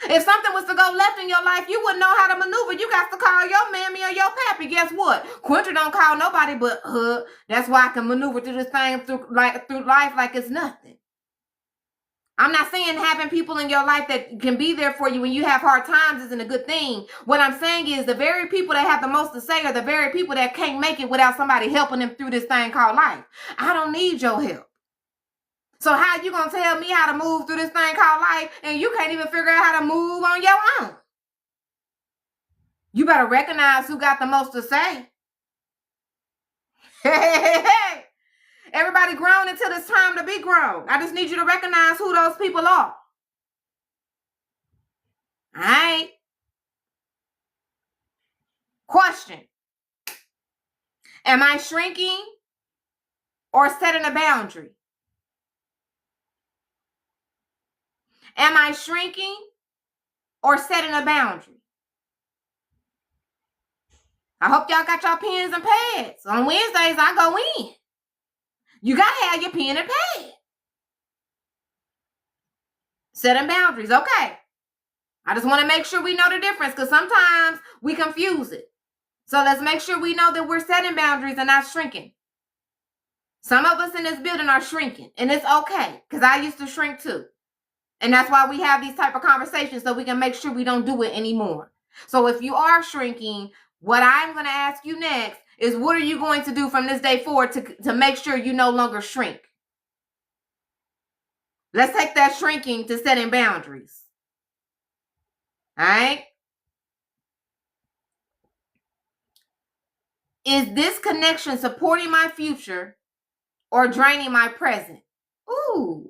If something was to go left in your life, you wouldn't know how to maneuver. You got to call your mammy or your pappy. Guess what? Quindra don't call nobody but her. That's why I can maneuver through this thing through life like it's nothing. I'm not saying having people in your life that can be there for you when you have hard times isn't a good thing. What I'm saying is the very people that have the most to say are the very people that can't make it without somebody helping them through this thing called life. I don't need your help. So how you gonna tell me how to move through this thing called life and you can't even figure out how to move on your own? You better recognize who got the most to say. Hey. Everybody grown until it's time to be grown. I just need you to recognize who those people are. All right. Question. Am I shrinking or setting a boundary? Am I shrinking or setting a boundary? I hope y'all got your pens and pads. On Wednesdays, I go in. You got to have your pen and pad. Setting boundaries. Okay. I just want to make sure we know the difference because sometimes we confuse it. So let's make sure we know that we're setting boundaries and not shrinking. Some of us in this building are shrinking, and it's okay because I used to shrink too. And that's why we have these type of conversations so we can make sure we don't do it anymore. So if you are shrinking, what I'm going to ask you next is what are you going to do from this day forward to make sure you no longer shrink? Let's take that shrinking to setting boundaries. All right? Is this connection supporting my future or draining my present? Ooh.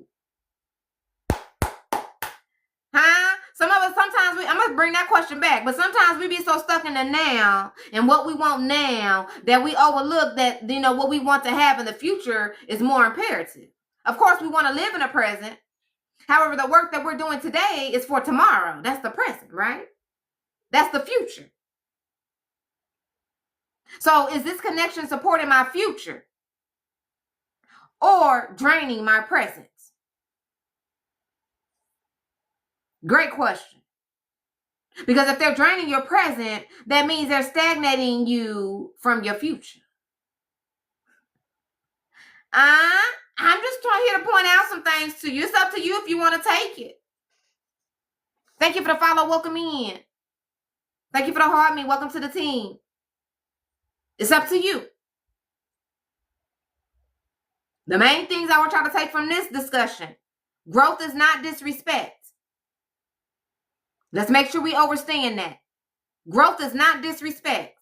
Huh? Some of us, sometimes I'm going to bring that question back, but sometimes we be so stuck in the now and what we want now that we overlook that, what we want to have in the future is more imperative. Of course, we want to live in the present. However, the work that we're doing today is for tomorrow. That's the present, right? That's the future. So is this connection supporting my future or draining my present? Great question. Because if they're draining your present, that means they're stagnating you from your future. I'm just here to point out some things to you. It's up to you if you want to take it. Thank you for the follow. Welcome in. Thank you for the heart me. Welcome to the team. It's up to you. The main things I want y'all to take from this discussion. Growth is not disrespect. Let's make sure we understand that. Growth is not disrespect.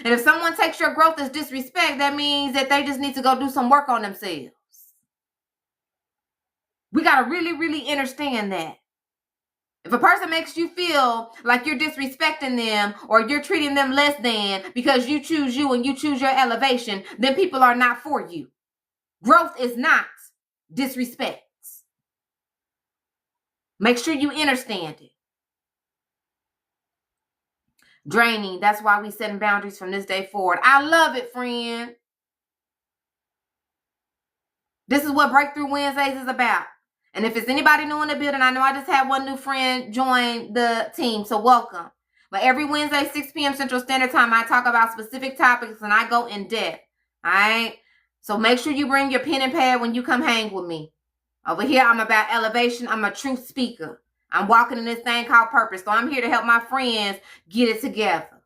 And if someone takes your growth as disrespect, that means that they just need to go do some work on themselves. We got to really, really understand that. If a person makes you feel like you're disrespecting them or you're treating them less than because you choose you and you choose your elevation, then people are not for you. Growth is not disrespect. Make sure you understand it. Draining. That's why we setting boundaries from this day forward. I love it, friend. This is what Breakthrough Wednesdays is about. And if it's anybody new in the building, I know I just had one new friend join the team, so welcome. But every Wednesday, 6 p.m. Central Standard Time, I talk about specific topics and I go in depth. All right? So make sure you bring your pen and pad when you come hang with me. Over here, I'm about elevation. I'm a truth speaker. I'm walking in this thing called purpose. So I'm here to help my friends get it together.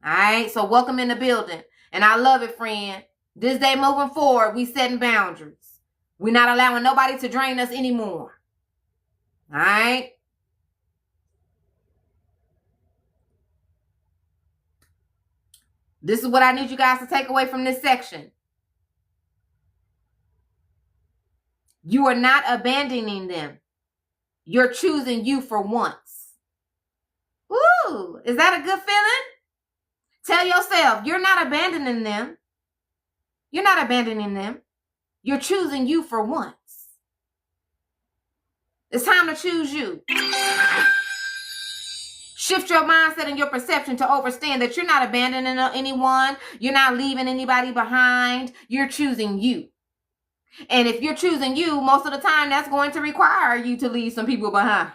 All right. So welcome in the building. And I love it, friend. This day moving forward, we setting boundaries. We're not allowing nobody to drain us anymore. All right. This is what I need you guys to take away from this section. You are not abandoning them. You're choosing you for once. Woo! Is that a good feeling? Tell yourself, you're not abandoning them. You're not abandoning them. You're choosing you for once. It's time to choose you. Shift your mindset and your perception to understand that you're not abandoning anyone. You're not leaving anybody behind. You're choosing you. And if you're choosing you, most of the time, that's going to require you to leave some people behind.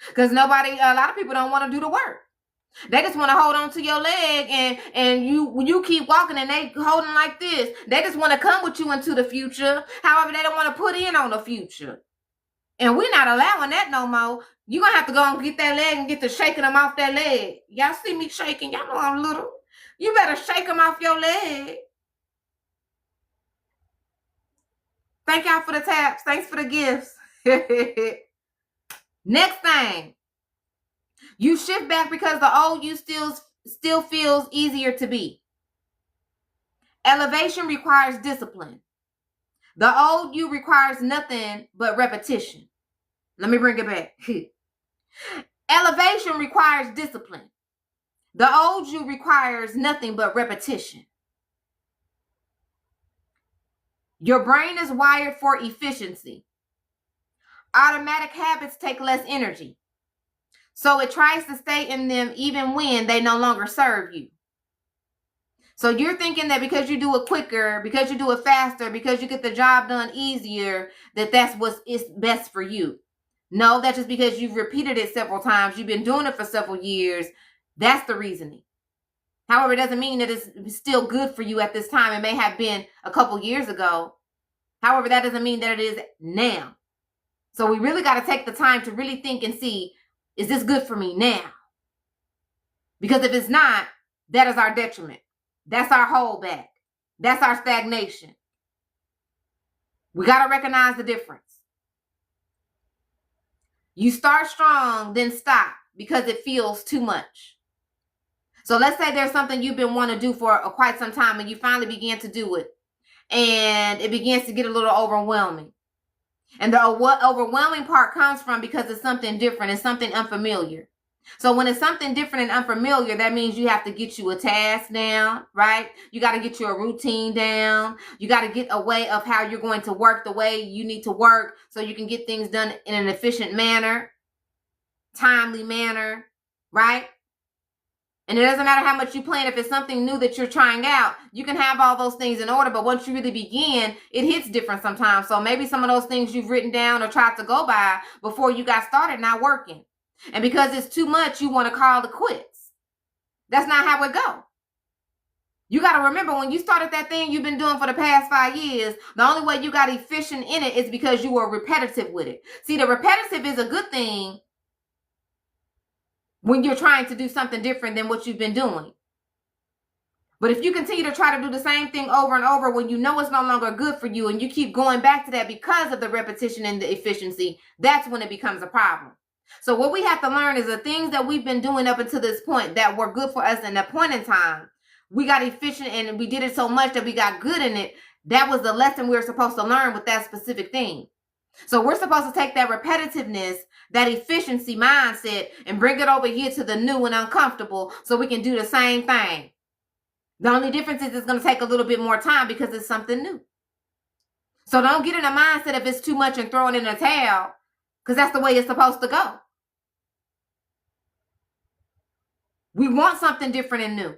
Because a lot of people don't want to do the work. They just want to hold on to your leg and you keep walking and they holding like this. They just want to come with you into the future. However, they don't want to put in on the future. And we're not allowing that no more. You're going to have to go and get that leg and get to shaking them off that leg. Y'all see me shaking. Y'all know I'm little. You better shake them off your leg. Thank y'all for the taps. Thanks for the gifts. Next thing. You shift back because the old you still feels easier to be. Elevation requires discipline. The old you requires nothing but repetition. Let me bring it back. Elevation requires discipline. The old you requires nothing but repetition. Your brain is wired for efficiency. Automatic habits take less energy. So it tries to stay in them even when they no longer serve you. So you're thinking that because you do it quicker, because you do it faster, because you get the job done easier, that's what is best for you. No, that's just because you've repeated it several times. You've been doing it for several years. That's the reasoning. However, it doesn't mean that it's still good for you at this time. It may have been a couple years ago. However, that doesn't mean that it is now. So we really got to take the time to really think and see, is this good for me now? Because if it's not, that is our detriment. That's our holdback. That's our stagnation. We got to recognize the difference. You start strong, then stop because it feels too much. So let's say there's something you've been wanting to do for quite some time and you finally begin to do it. And it begins to get a little overwhelming. And the overwhelming part comes from because it's something different. It's something unfamiliar. So when it's something different and unfamiliar, that means you have to get you a task down, right? You got to get you a routine down. You got to get a way of how you're going to work the way you need to work so you can get things done in an efficient manner, timely manner, right? And it doesn't matter how much you plan. If it's something new that you're trying out, you can have all those things in order. But once you really begin, it hits different sometimes. So maybe some of those things you've written down or tried to go by before you got started not working. And because it's too much, you want to call it quits. That's not how it goes. You got to remember, when you started that thing you've been doing for the past 5 years, the only way you got efficient in it is because you were repetitive with it. See, the repetitive is a good thing when you're trying to do something different than what you've been doing. But if you continue to try to do the same thing over and over when you know it's no longer good for you and you keep going back to that because of the repetition and the efficiency, that's when it becomes a problem. So what we have to learn is the things that we've been doing up until this point that were good for us in that point in time, we got efficient and we did it so much that we got good in it. That was the lesson we were supposed to learn with that specific thing. So we're supposed to take that repetitiveness, that efficiency mindset, and bring it over here to the new and uncomfortable so we can do the same thing. The only difference is it's going to take a little bit more time because it's something new. So don't get in a mindset if it's too much and throw it in a towel, because that's the way it's supposed to go. We want something different and new.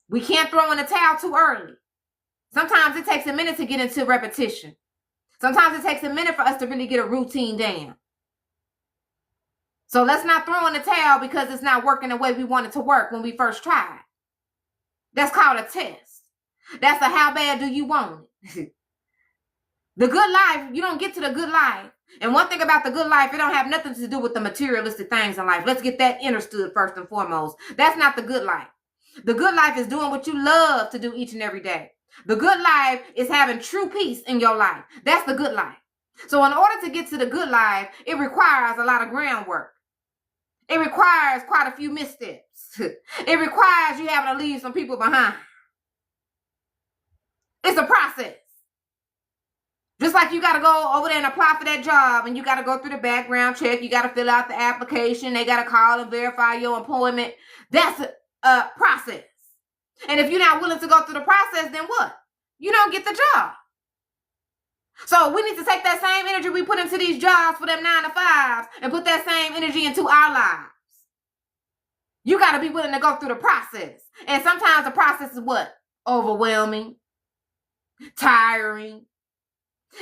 We can't throw in a towel too early. Sometimes it takes a minute to get into repetition. Sometimes it takes a minute for us to really get a routine down. So let's not throw in the towel because it's not working the way we want it to work when we first tried. That's called a test. That's a how bad do you want it? The good life, you don't get to the good life And one thing about the good life, it don't have nothing to do with the materialistic things in life. Let's get that understood first and foremost. That's not the good life. The good life is doing what you love to do each and every day. The good life is having true peace in your life. That's the good life. So in order to get to the good life, it requires a lot of groundwork. It requires quite a few missteps. It requires you having to leave some people behind. It's a process. Just like you got to go over there and apply for that job, and you got to go through the background check. You got to fill out the application. They got to call and verify your employment. That's a process. And if you're not willing to go through the process, then what? You don't get the job. So we need to take that same energy we put into these jobs for them 9 to 5s and put that same energy into our lives. You got to be willing to go through the process. And sometimes the process is what? Overwhelming, tiring,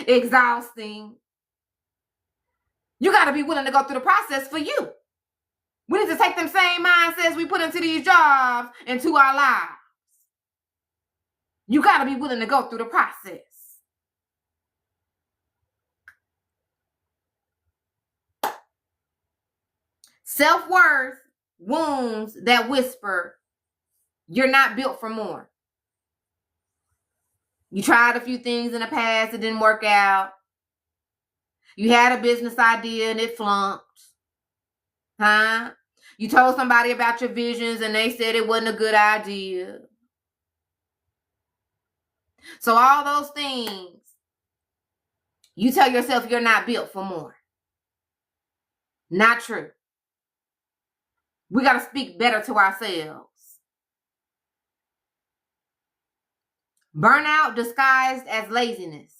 exhausting. You got to be willing to go through the process for you. We need to take them same mindsets we put into these jobs into our lives. You got to be willing to go through the process. Self-worth wounds that whisper, you're not built for more. You tried a few things in the past, it didn't work out. You had a business idea and it flunked. Huh? You told somebody about your visions and they said it wasn't a good idea. So all those things, you tell yourself you're not built for more. Not true. We got to speak better to ourselves. Burnout disguised as laziness.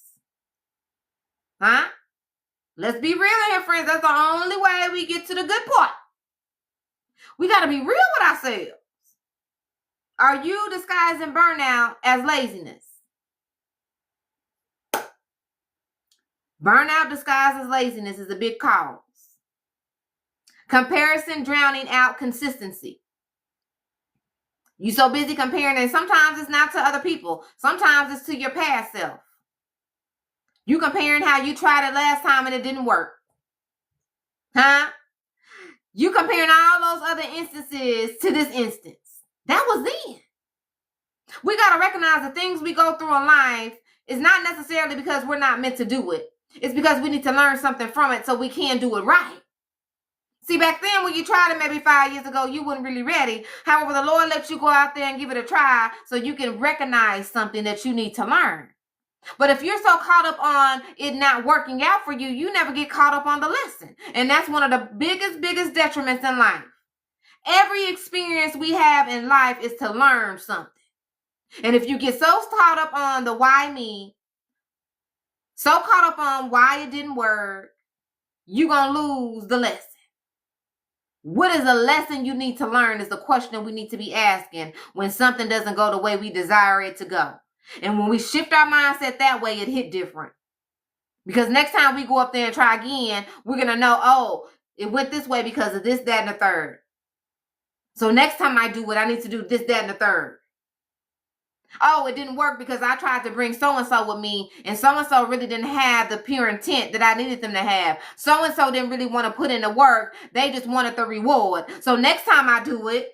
Huh? Let's be real here, friends. That's the only way we get to the good part. We got to be real with ourselves. Are you disguising burnout as laziness? Burnout disguised as laziness is a big cause. Comparison drowning out consistency. You so busy comparing, and sometimes it's not to other people. Sometimes it's to your past self. You comparing how you tried it last time and it didn't work. Huh? You comparing all those other instances to this instance. That was then. We got to recognize the things we go through in life is not necessarily because we're not meant to do it. It's because we need to learn something from it so we can do it right. See, back then when you tried it maybe 5 years ago, you weren't really ready. However, the Lord lets you go out there and give it a try so you can recognize something that you need to learn. But if you're so caught up on it not working out for you, you never get caught up on the lesson. And that's one of the biggest detriments in life. Every experience we have in life is to learn something. And if you get so caught up on the why me, so caught up on why it didn't work, you're going to lose the lesson. What is a lesson you need to learn is the question we need to be asking when something doesn't go the way we desire it to go. And when we shift our mindset that way, it hit different. Because next time we go up there and try again, we're going to know, oh, it went this way because of this, that, and the third. So next time I do it, I need to do this, that, and the third. Oh, it didn't work because I tried to bring so-and-so with me, and so-and-so really didn't have the pure intent that I needed them to have. So-and-so didn't really want to put in the work. They just wanted the reward. So next time I do it,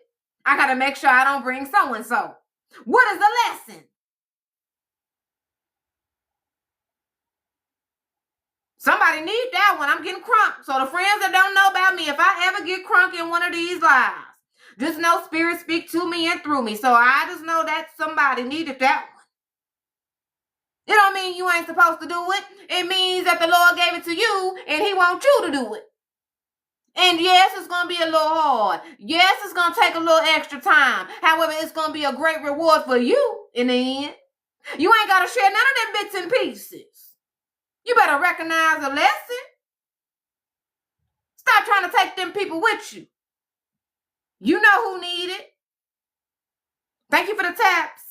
I got to make sure I don't bring so-and-so. What is the lesson? Somebody need that one. I'm getting crunk. So the friends that don't know about me, if I ever get crunk in one of these lives, just know spirit speak to me and through me. So I just know that somebody needed that one. It don't mean you ain't supposed to do it. It means that the Lord gave it to you and he wants you to do it. And yes, it's going to be a little hard. Yes, it's going to take a little extra time. However, it's going to be a great reward for you in the end. You ain't got to share none of them bits and pieces. You better recognize the lesson. Stop trying to take them people with you. You know who need it. Thank you for the taps.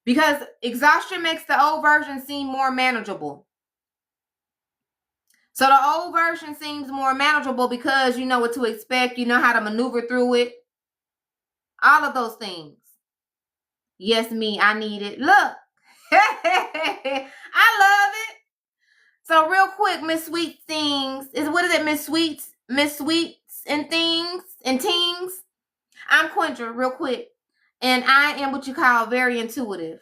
Because exhaustion makes the old version seem more manageable. So the old version seems more manageable because you know what to expect. You know how to maneuver through it. All of those things. Yes, me, I need it. Look. I love it. So real quick, Miss Sweet Things. What is it, Miss Sweets? Miss Sweets and Things and Tings? I'm Quindra, real quick. And I am what you call very intuitive,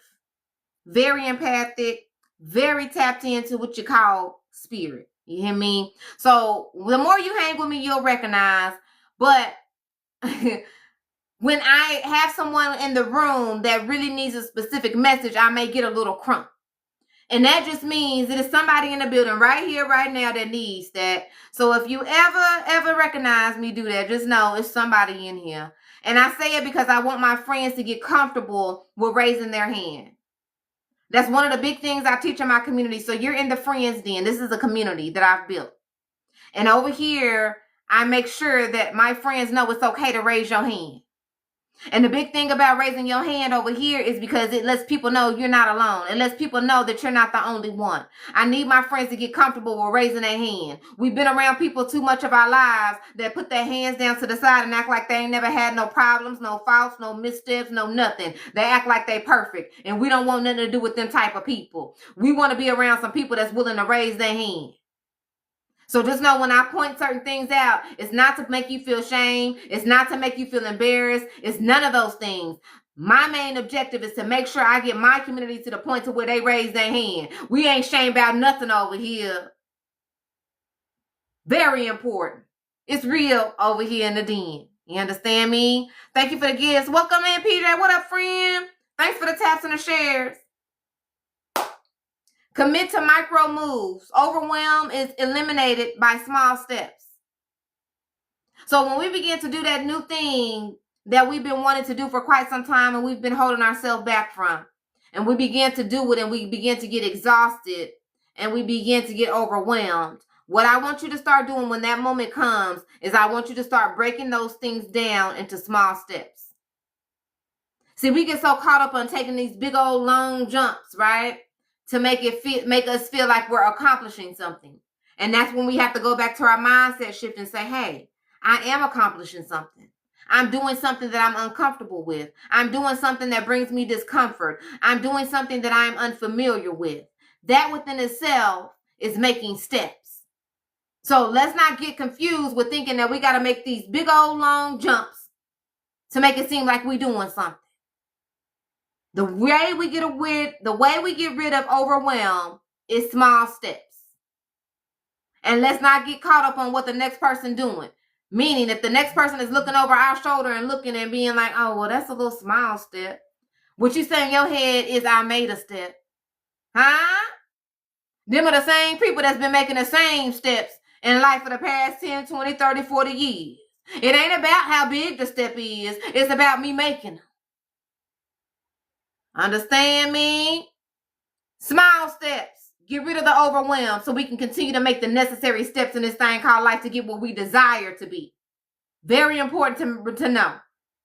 very empathic, very tapped into what you call spirit. You hear me? So the more you hang with me, you'll recognize. But when I have someone in the room that really needs a specific message, I may get a little crump. And that just means it is somebody in the building right here, right now that needs that. So if you ever recognize me do that, just know it's somebody in here. And I say it because I want my friends to get comfortable with raising their hand. That's one of the big things I teach in my community. So you're in the friends den. This is a community that I've built. And over here, I make sure that my friends know it's okay to raise your hand. And the big thing about raising your hand over here is because it lets people know you're not alone. It lets people know that you're not the only one. I need my friends to get comfortable with raising their hand. We've been around people too much of our lives that put their hands down to the side and act like they ain't never had no problems, no faults, no missteps, no nothing. They act like they perfect. And we don't want nothing to do with them type of people. We want to be around some people that's willing to raise their hand. So just know when I point certain things out, it's not to make you feel shame. It's not to make you feel embarrassed. It's none of those things. My main objective is to make sure I get my community to the point to where they raise their hand. We ain't shame about nothing over here. Very important. It's real over here in the den. You understand me? Thank you for the gifts. Welcome in, PJ. What up, friend? Thanks for the taps and the shares. Commit to micro moves. Overwhelm is eliminated by small steps. So when we begin to do that new thing that we've been wanting to do for quite some time and we've been holding ourselves back from, and we begin to do it and we begin to get exhausted and we begin to get overwhelmed, what I want you to start doing when that moment comes is I want you to start breaking those things down into small steps. See, we get so caught up on taking these big old long jumps, right? To make us feel like we're accomplishing something. And that's when we have to go back to our mindset shift and say, hey, I am accomplishing something. I'm doing something that I'm uncomfortable with. I'm doing something that brings me discomfort. I'm doing something that I'm unfamiliar with. That within itself is making steps. So let's not get confused with thinking that we got to make these big old long jumps to make it seem like we're doing something. The way we get rid of overwhelm is small steps. And let's not get caught up on what the next person doing. Meaning if the next person is looking over our shoulder and looking and being like, oh, well, that's a little small step. What you say in your head is I made a step. Huh? Them are the same people that's been making the same steps in life for the past 10, 20, 30, 40 years. It ain't about how big the step is. It's about me making them. Understand me? Small steps. Get rid of the overwhelm so we can continue to make the necessary steps in this thing called life to get what we desire to be. Very important to know.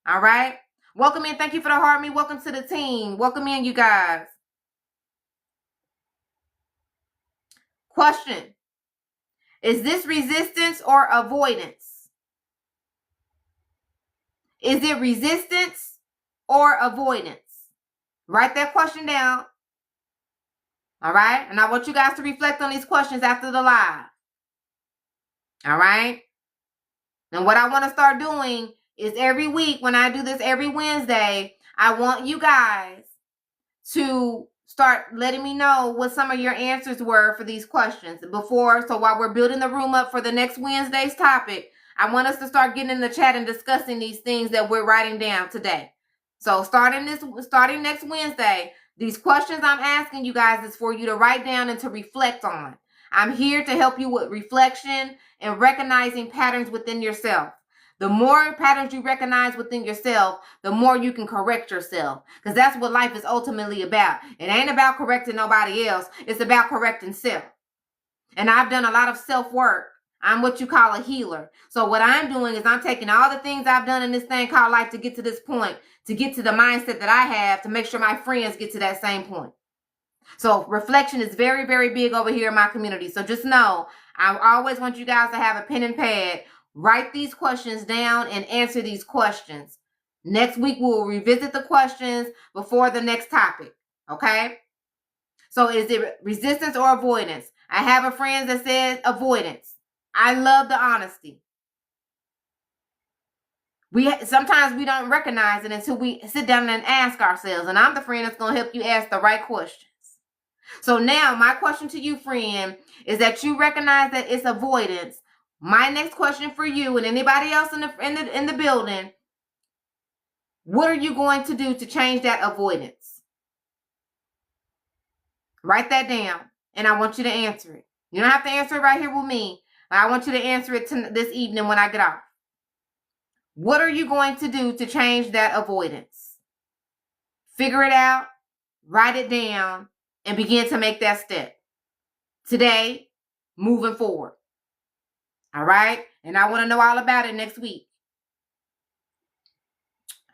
All right? Welcome in. Thank you for the heart me. Welcome to the team. Welcome in, you guys. Question. Is this resistance or avoidance? Is it resistance or avoidance? Write that question down. All right? And I want you guys to reflect on these questions after the live. All right? And what I want to start doing is every week, when I do this every Wednesday, I want you guys to start letting me know what some of your answers were for these questions before. So while we're building the room up for the next Wednesday's topic, I want us to start getting in the chat and discussing these things that we're writing down today. So starting next Wednesday, these questions I'm asking you guys is for you to write down and to reflect on. I'm here to help you with reflection and recognizing patterns within yourself. The more patterns you recognize within yourself, the more you can correct yourself. Because that's what life is ultimately about. It ain't about correcting nobody else. It's about correcting self. And I've done a lot of self-work. I'm what you call a healer. So what I'm doing is I'm taking all the things I've done in this thing called life to get to this point, to get to the mindset that I have, to make sure my friends get to that same point. So reflection is very, very big over here in my community. So just know, I always want you guys to have a pen and pad. Write these questions down and answer these questions. Next week, we'll revisit the questions before the next topic. Okay? So is it resistance or avoidance? I have a friend that says avoidance. I love the honesty. Sometimes we don't recognize it until we sit down and ask ourselves. And I'm the friend that's going to help you ask the right questions. So now my question to you, friend, is that you recognize that it's avoidance. My next question for you and anybody else in the building, what are you going to do to change that avoidance? Write that down, and I want you to answer it. You don't have to answer it right here with me. I want you to answer it this evening when I get off. What are you going to do to change that avoidance? Figure it out, write it down, and begin to make that step. Today, moving forward. All right? And I want to know all about it next week.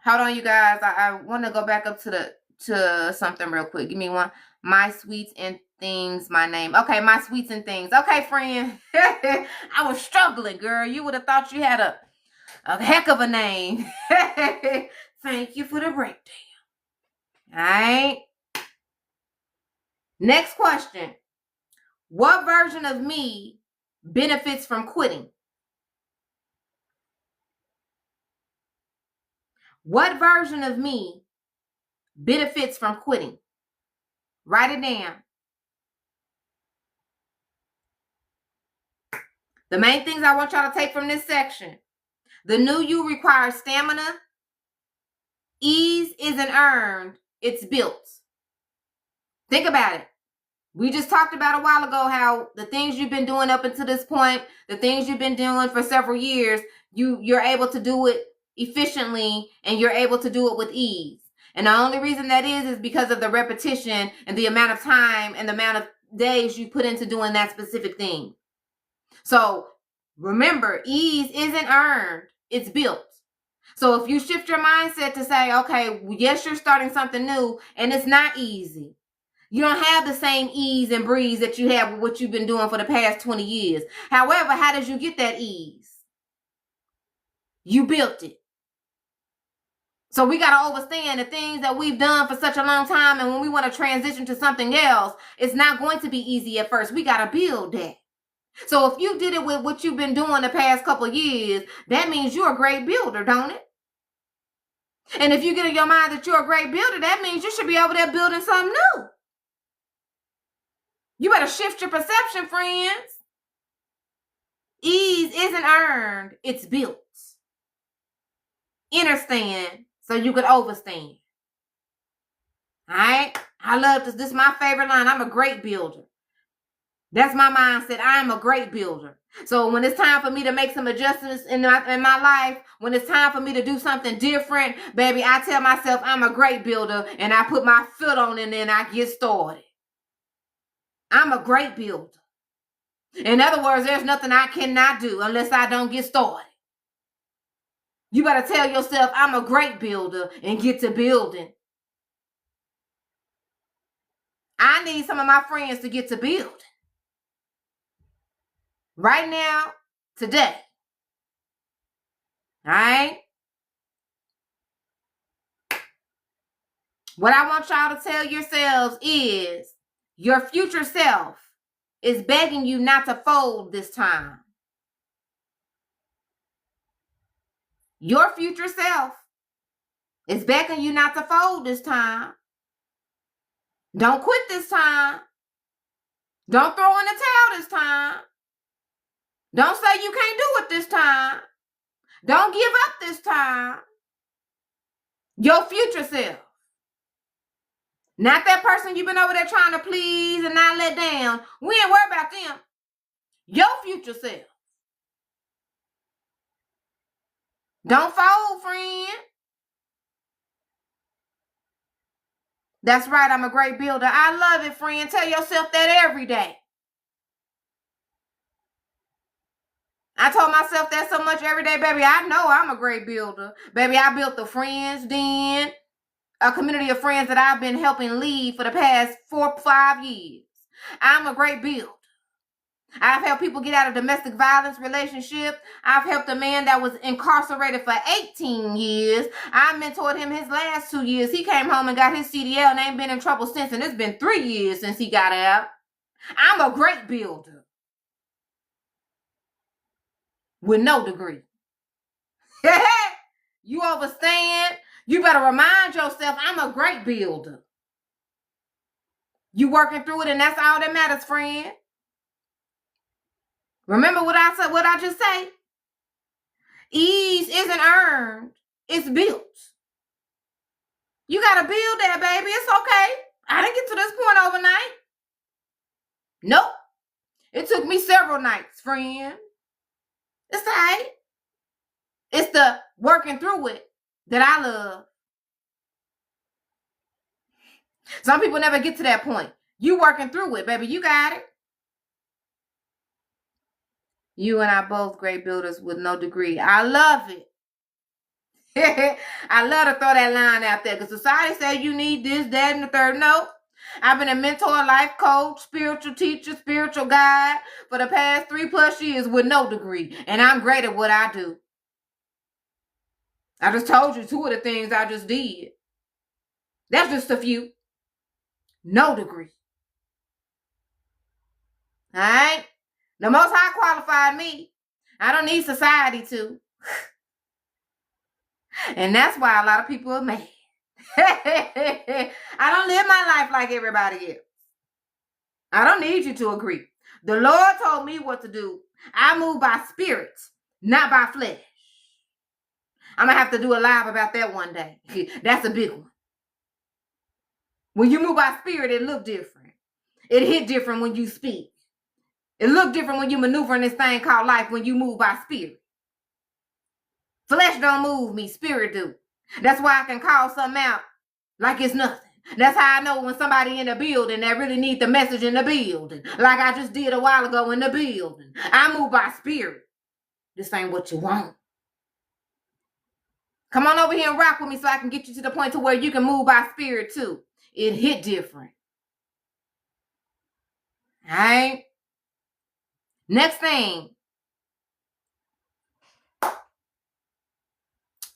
Hold on, you guys. I want to go back up to something real quick. Give me one. My sweets and things, my name. Okay, my sweets and things. Okay, friend. I was struggling, girl. You would have thought you had a heck of a name. Thank you for the breakdown. All right. Next question. What version of me benefits from quitting? What version of me benefits from quitting? Write it down. The main things I want y'all to take from this section. The new you requires stamina. Ease isn't earned, it's built. Think about it. We just talked about a while ago how the things you've been doing up until this point, the things you've been doing for several years, you're able to do it efficiently and you're able to do it with ease. And the only reason that is because of the repetition and the amount of time and the amount of days you put into doing that specific thing. So remember, ease isn't earned, it's built. So if you shift your mindset to say, okay, yes, you're starting something new and it's not easy. You don't have the same ease and breeze that you have with what you've been doing for the past 20 years. However, how did you get that ease? You built it. So we got to understand the things that we've done for such a long time. And when we want to transition to something else, it's not going to be easy at first. We got to build that. So if you did it with what you've been doing the past couple of years, that means you're a great builder, don't it? And if you get in your mind that you're a great builder, that means you should be over there building something new. You better shift your perception, friends. Ease isn't earned, it's built. Understand so you could overstand. All right? I love this. This is my favorite line. I'm a great builder. That's my mindset. I am a great builder. So when it's time for me to make some adjustments in my life, when it's time for me to do something different, baby, I tell myself I'm a great builder and I put my foot on it and then I get started. I'm a great builder. In other words, there's nothing I cannot do unless I don't get started. You better tell yourself I'm a great builder and get to building. I need some of my friends to get to building. Right now, today. All right? What I want y'all to tell yourselves is your future self is begging you not to fold this time. Your future self is begging you not to fold this time. Don't quit this time. Don't throw in the towel this time. Don't say you can't do it this time. Don't give up this time. Your future self. Not that person you've been over there trying to please and not let down. We ain't worried about them. Your future self. Don't fold, friend. That's right, I'm a great builder. I love it, friend. Tell yourself that every day. I told myself that so much every day, baby. I know I'm a great builder. Baby, I built the Friends Den, a community of friends that I've been helping lead for the past 4 or 5 years. I'm a great builder. I've helped people get out of domestic violence relationship. I've helped a man that was incarcerated for 18 years. I mentored him his last 2 years. He came home and got his CDL and ain't been in trouble since. And it's been 3 years since he got out. I'm a great builder with no degree. You understand? You better remind yourself, I'm a great builder. You working through it, and that's all that matters, friend. Remember what I said, what I just say? Ease isn't earned, it's built. You gotta build that, baby. It's okay. I didn't get to this point overnight. Nope. It took me several nights, friend. It's all right. It's the working through it that I love. Some people never get to that point. You working through it, baby. You got it. You and I both great builders with no degree. I love it. I love to throw that line out there because society says you need this, that, and the third. No. I've been a mentor, life coach, spiritual teacher, spiritual guide for the past 3+ years with no degree. And I'm great at what I do. I just told you 2 of the things I just did. That's just a few. No degree. All right? The Most High qualified me. I don't need society to. And that's why a lot of people are mad. I don't live my life like everybody else. I don't need you to agree. The Lord told me what to do. I move by spirit, not by flesh. I'm going to have to do a live about that one day. That's a big one. When you move by spirit, it look different. It hit different when you speak. It look different when you maneuver in this thing called life when you move by spirit. Flesh don't move me, spirit do. That's why I can call something out like it's nothing. That's how I know when somebody in the building that really need the message in the building. Like I just did a while ago in the building. I move by spirit. This ain't what you want. Come on over here and rock with me so I can get you to the point to where you can move by spirit too. It hit different. All right. Next thing.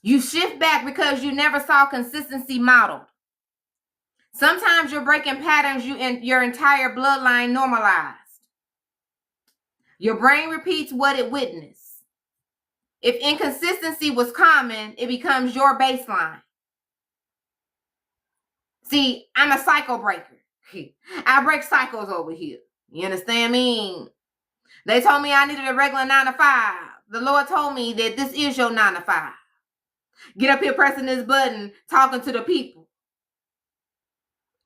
You shift back because you never saw consistency modeled. Sometimes you're breaking patterns your entire bloodline normalized. Your brain repeats what it witnessed. If inconsistency was common, it becomes your baseline. See, I'm a cycle breaker. I break cycles over here. You understand me? They told me I needed a regular 9 to 5. The Lord told me that this is your 9 to 5. Get up here pressing this button, talking to the people.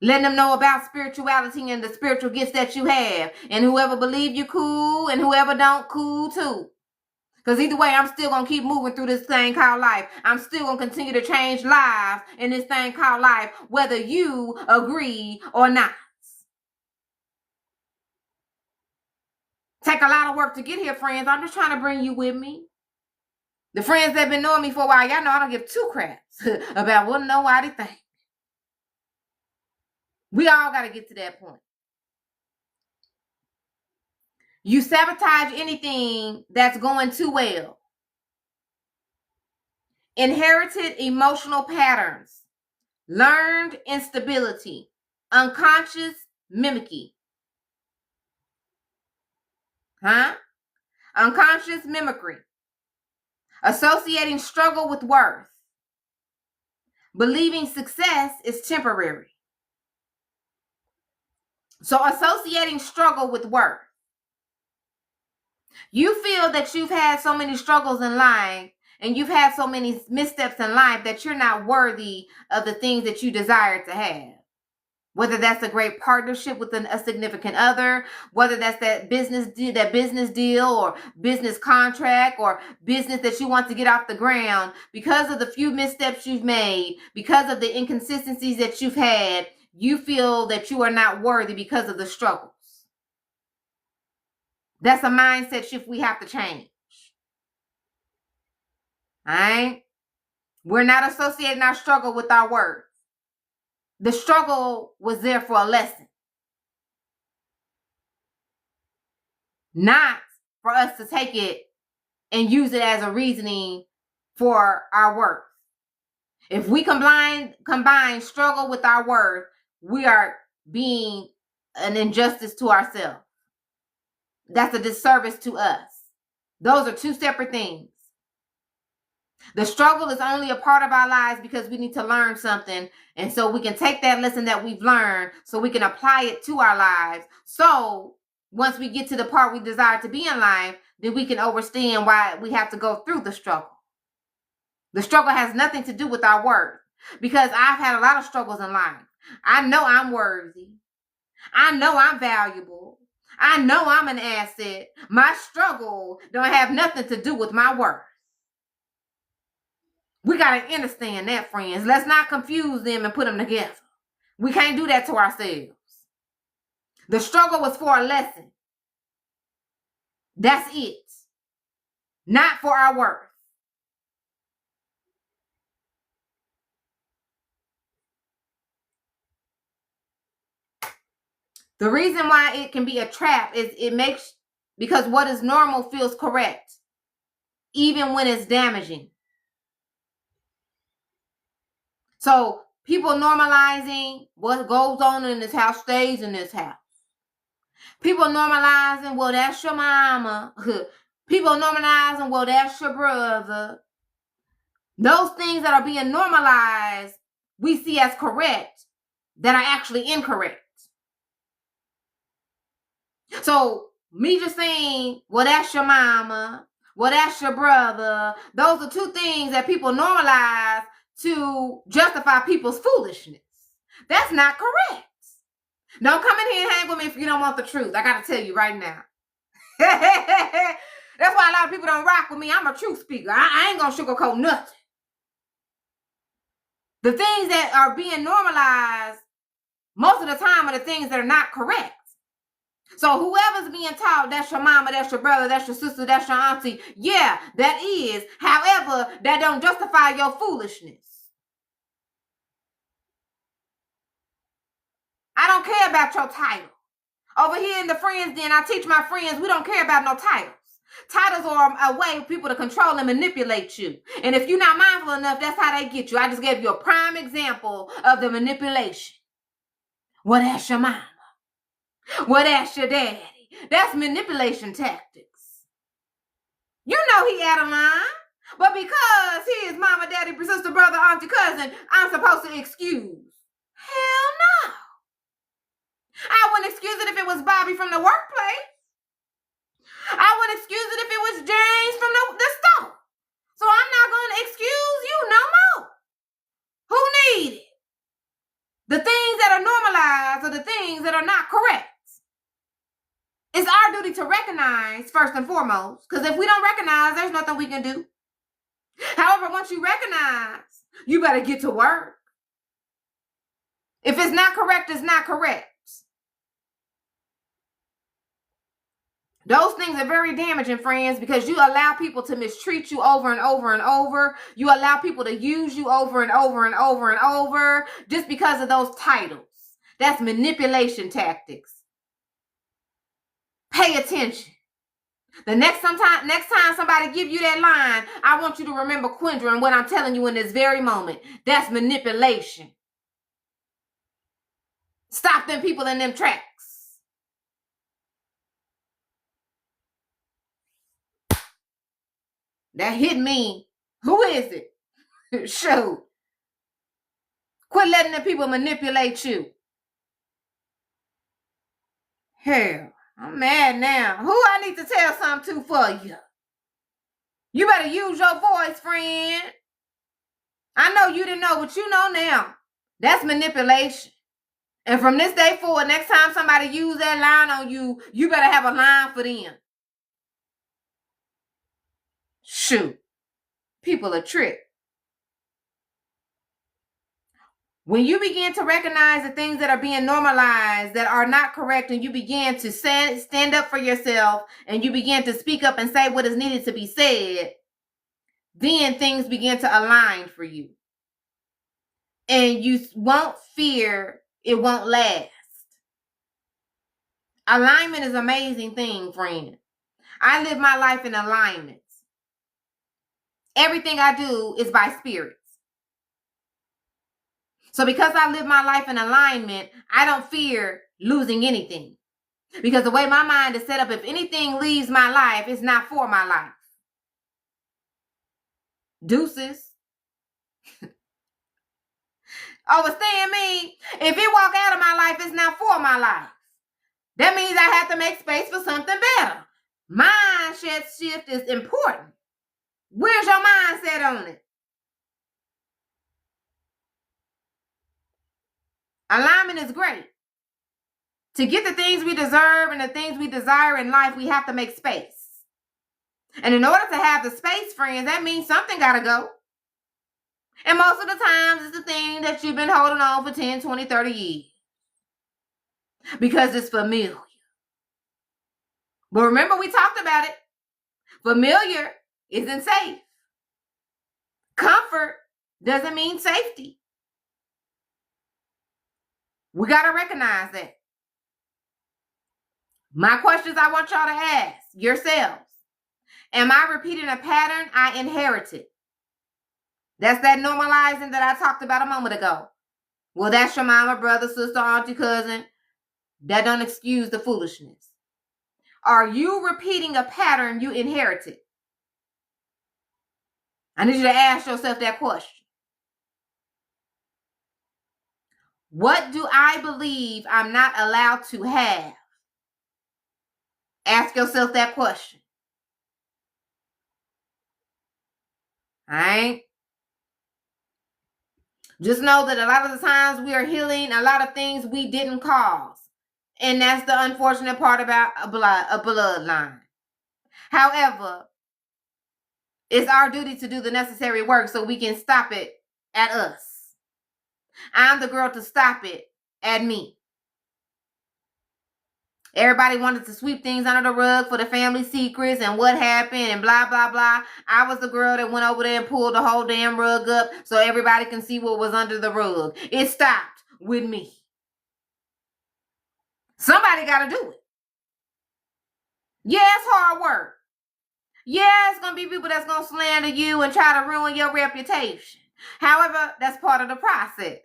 Letting them know about spirituality and the spiritual gifts that you have. And whoever believe you, cool. And whoever don't, cool too. Because either way, I'm still going to keep moving through this thing called life. I'm still going to continue to change lives in this thing called life, whether you agree or not. Take a lot of work to get here, friends. I'm just trying to bring you with me. The friends that have been knowing me for a while, y'all know I don't give 2 craps about what nobody think. We all got to get to that point. You sabotage anything that's going too well. Inherited emotional patterns. Learned instability. Unconscious mimicry. Unconscious mimicry. Associating struggle with worth. Believing success is temporary. So associating struggle with worth. You feel that you've had so many struggles in life and you've had so many missteps in life that you're not worthy of the things that you desire to have. Whether that's a great partnership with a significant other, whether that's that business deal or business contract or business that you want to get off the ground, because of the few missteps you've made, because of the inconsistencies that you've had, you feel that you are not worthy because of the struggles. That's a mindset shift we have to change. All right? We're not associating our struggle with our worth. The struggle was there for a lesson. not for us to take it and use it as a reasoning for our worth. If we combine struggle with our worth, we are being an injustice to ourselves. That's a disservice to us. Those are two separate things. The struggle is only a part of our lives because we need to learn something. And so we can take that lesson that we've learned so we can apply it to our lives. So once we get to the part we desire to be in life, then we can understand why we have to go through the struggle. The struggle has nothing to do with our worth, because I've had a lot of struggles in life. I know I'm worthy. I know I'm valuable. I know I'm an asset. My struggle don't have nothing to do with my worth. We got to understand that, friends. Let's not confuse them and put them together. We can't do that to ourselves. The struggle was for a lesson. That's it. Not for our worth. The reason why it can be a trap is because what is normal feels correct, even when it's damaging. So people normalizing what goes on in this house stays in this house. People normalizing, well, that's your mama. People normalizing, well, that's your brother. Those things that are being normalized, we see as correct, that are actually incorrect. So me just saying, well, that's your mama, well, that's your brother. Those are two things that people normalize to justify people's foolishness. That's not correct. Don't come in here and hang with me if you don't want the truth. I got to tell you right now. That's why a lot of people don't rock with me. I'm a truth speaker. I ain't going to sugarcoat nothing. The things that are being normalized most of the time are the things that are not correct. So whoever's being taught, that's your mama, that's your brother, that's your sister, that's your auntie. Yeah, that is. However, that don't justify your foolishness. I don't care about your title. Over here in the friends den, I teach my friends, we don't care about no titles. Titles are a way for people to control and manipulate you. And if you're not mindful enough, that's how they get you. I just gave you a prime example of the manipulation. Well, that's your mama. Well, that's your daddy. That's manipulation tactics. You know he out of line. But because he is mama, daddy, sister, brother, auntie, cousin, I'm supposed to excuse. Hell no. I wouldn't excuse it if it was Bobby from the workplace. I wouldn't excuse it if it was James from the store. So I'm not going to excuse you no more. Who need it? The things that are normalized are the things that are not correct. It's our duty to recognize first and foremost, because if we don't recognize, there's nothing we can do. However, once you recognize, you better get to work. If it's not correct, it's not correct. Those things are very damaging, friends, because you allow people to mistreat you over and over and over. You allow people to use you over and over and over and over just because of those titles. That's manipulation tactics. Pay attention. The next time somebody give you that line, I want you to remember Quindra and what I'm telling you in this very moment. That's manipulation. Stop them people in them tracks. That hit me. Who is it? Shoot. Quit letting the people manipulate you. Hell, I'm mad now. Who I need to tell something to for you? You better use your voice, friend. I know you didn't know, but you know now. That's manipulation. And from this day forward, next time somebody use that line on you, you better have a line for them. Shoot. People are tricked. When you begin to recognize the things that are being normalized that are not correct, and you begin to stand up for yourself, and you begin to speak up and say what is needed to be said, then things begin to align for you. And you won't fear it won't last. Alignment is an amazing thing, friend. I live my life in alignment. Everything I do is by spirits. So because I live my life in alignment, I don't fear losing anything. Because the way my mind is set up, if anything leaves my life, it's not for my life. Deuces. Understand me? If it walk out of my life, it's not for my life. That means I have to make space for something better. Mindset shift is important. Where's your mindset on it? Alignment is great. To get the things we deserve and the things we desire in life, we have to make space. And in order to have the space, friends, that means something got to go. And most of the times, it's the thing that you've been holding on for 10, 20, 30 years. Because it's familiar. But remember, we talked about it. Familiar isn't safe. Comfort doesn't mean safety. We got to recognize that. My questions I want y'all to ask yourselves. Am I repeating a pattern I inherited? That's that normalizing that I talked about a moment ago. Well, that's your mama, brother, sister, auntie, cousin. That don't excuse the foolishness. Are you repeating a pattern you inherited? I need you to ask yourself that question. What do I believe I'm not allowed to have? Ask yourself that question. All right? Just know that a lot of the times we are healing a lot of things we didn't cause. And that's the unfortunate part about a bloodline. However, it's our duty to do the necessary work so we can stop it at us. I'm the girl to stop it at me. Everybody wanted to sweep things under the rug for the family secrets and what happened and blah, blah, blah. I was the girl that went over there and pulled the whole damn rug up so everybody can see what was under the rug. It stopped with me. Somebody got to do it. Yeah, it's hard work. Yeah, it's going to be people that's going to slander you and try to ruin your reputation. However, that's part of the process.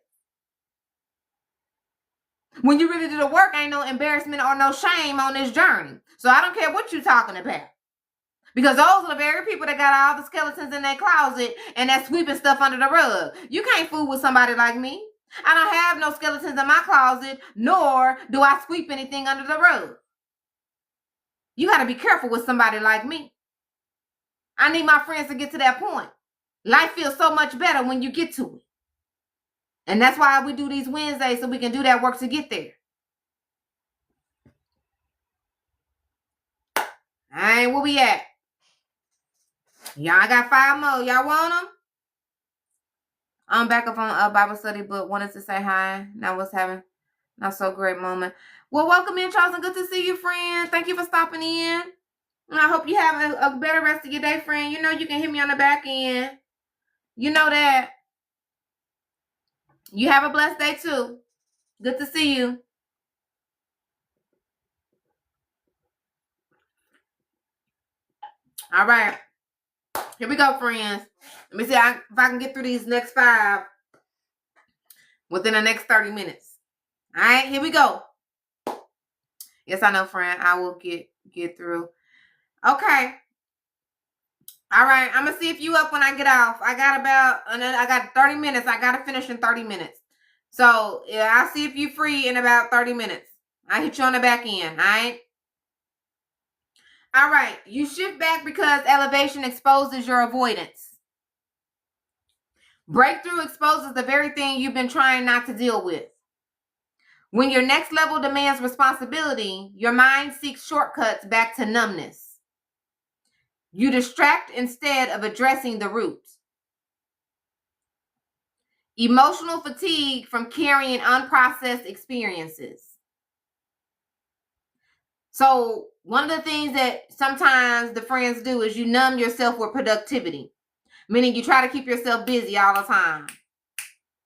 When you really do the work, ain't no embarrassment or no shame on this journey. So I don't care what you're talking about. Because those are the very people that got all the skeletons in their closet and that sweeping stuff under the rug. You can't fool with somebody like me. I don't have no skeletons in my closet, nor do I sweep anything under the rug. You got to be careful with somebody like me. I need my friends to get to that point. Life feels so much better when you get to it. And that's why we do these Wednesdays, so we can do that work to get there. All right, where we at? Y'all got 5 more. Y'all want them? I'm back up on Bible study, but wanted to say hi. Now was having not so great moment. Well, welcome in, Charles, and good to see you, friend. Thank you for stopping in. And I hope you have a better rest of your day, friend. You know you can hit me on the back end. You know that. You have a blessed day, too. Good to see you. All right. Here we go, friends. Let me see if I can get through these next 5 within the next 30 minutes. All right, here we go. Yes, I know, friend. I will get through. Okay. All right. I'm going to see if you up when I get off. I got 30 minutes. I got to finish in 30 minutes. So, yeah, I'll see if you free in about 30 minutes. I'll hit you on the back end. All right. All right. You shift back because elevation exposes your avoidance. Breakthrough exposes the very thing you've been trying not to deal with. When your next level demands responsibility, your mind seeks shortcuts back to numbness. You distract instead of addressing the root. Emotional fatigue from carrying unprocessed experiences. So one of the things that sometimes the friends do is you numb yourself with productivity, meaning you try to keep yourself busy all the time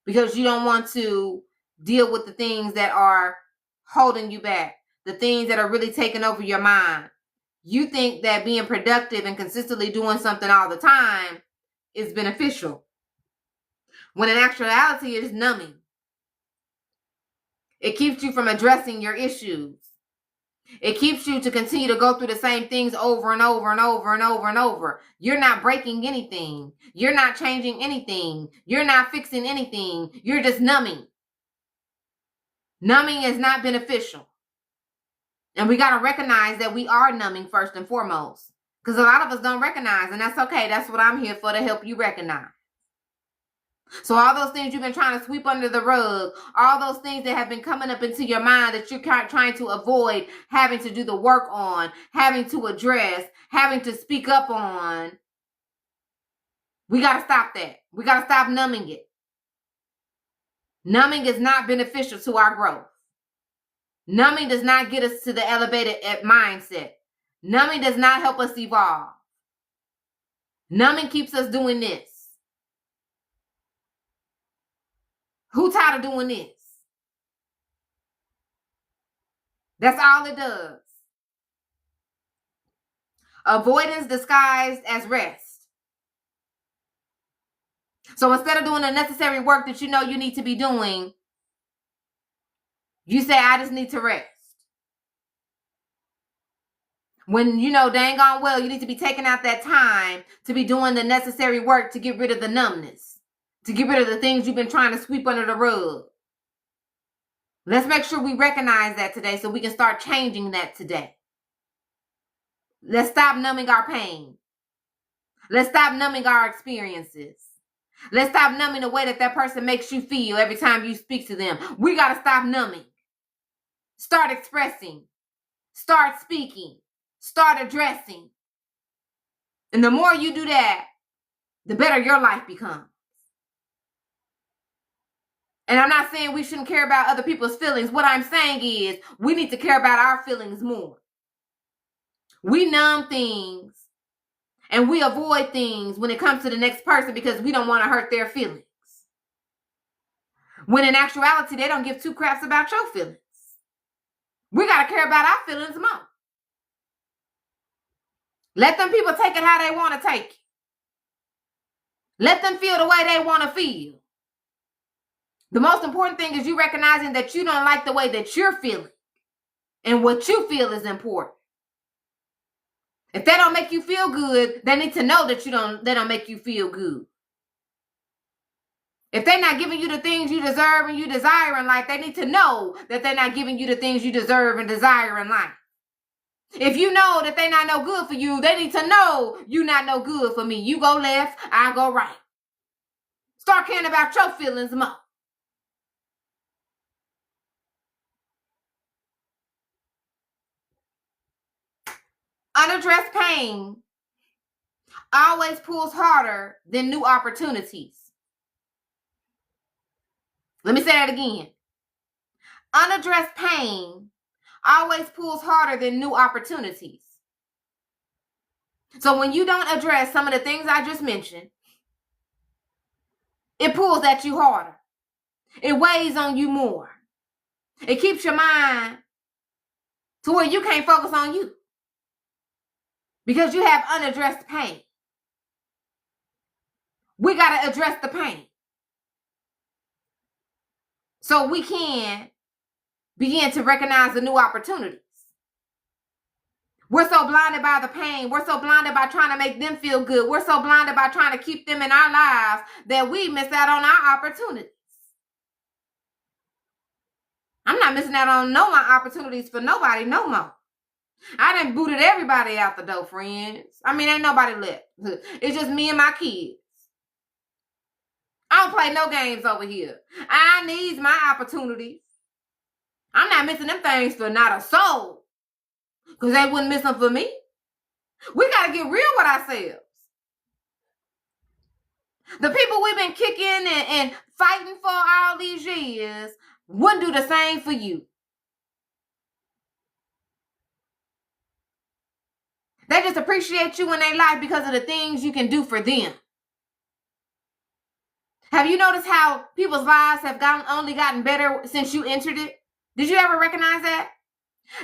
because you don't want to deal with the things that are holding you back, the things that are really taking over your mind. you think that being productive and consistently doing something all the time is beneficial, when in actuality it is numbing. It keeps you from addressing your issues. It keeps you to continue to go through the same things over and over and over and over and over. You're not breaking anything. You're not changing anything. You're not fixing anything. You're just numbing. Numbing is not beneficial. And we got to recognize that we are numbing first and foremost. Because a lot of us don't recognize, and that's okay. That's what I'm here for, to help you recognize. So all those things you've been trying to sweep under the rug, all those things that have been coming up into your mind that you're trying to avoid having to do the work on, having to address, having to speak up on, we got to stop that. We got to stop numbing it. Numbing is not beneficial to our growth. Numbing does not get us to the elevated mindset. Numbing does not help us evolve. Numbing keeps us doing this. Who tired of doing this? That's all it does. Avoidance disguised as rest. So instead of doing the necessary work that you know you need to be doing, you say, I just need to rest. When you know dang on well you need to be taking out that time to be doing the necessary work to get rid of the numbness, to get rid of the things you've been trying to sweep under the rug. Let's make sure we recognize that today so we can start changing that today. Let's stop numbing our pain. Let's stop numbing our experiences. Let's stop numbing the way that that person makes you feel every time you speak to them. We got to stop numbing. Start expressing. Start speaking. Start addressing. And the more you do that, the better your life becomes. And I'm not saying we shouldn't care about other people's feelings. What I'm saying is we need to care about our feelings more. We numb things and we avoid things when it comes to the next person because we don't want to hurt their feelings. When in actuality, they don't give two craps about your feelings. We got to care about our feelings more. Let them people take it how they want to take it. Let them feel the way they want to feel. The most important thing is you recognizing that you don't like the way that you're feeling. And what you feel is important. If they don't make you feel good, they need to know that they don't make you feel good. If they're not giving you the things you deserve and you desire in life, they need to know that they're not giving you the things you deserve and desire in life. If you know that they're not no good for you, they need to know you're not no good for me. You go left, I go right. Start caring about your feelings more. Unaddressed pain always pulls harder than new opportunities. Let me say that again. Unaddressed pain always pulls harder than new opportunities. So when you don't address some of the things I just mentioned, it pulls at you harder. It weighs on you more. It keeps your mind to where you can't focus on you because you have unaddressed pain. We got to address the pain so we can begin to recognize the new opportunities. We're so blinded by the pain. We're so blinded by trying to make them feel good. We're so blinded by trying to keep them in our lives that we miss out on our opportunities. I'm not missing out on no my opportunities for nobody no more. I done booted everybody out the door, friends. I mean, ain't nobody left. It's just me and my kids. I don't play no games over here. I need my opportunities. I'm not missing them things for not a soul. Because they wouldn't miss them for me. We got to get real with ourselves. The people we've been kicking and fighting for all these years wouldn't do the same for you. They just appreciate you in their life because of the things you can do for them. Have you noticed how people's lives have only gotten better since you entered it? Did you ever recognize that?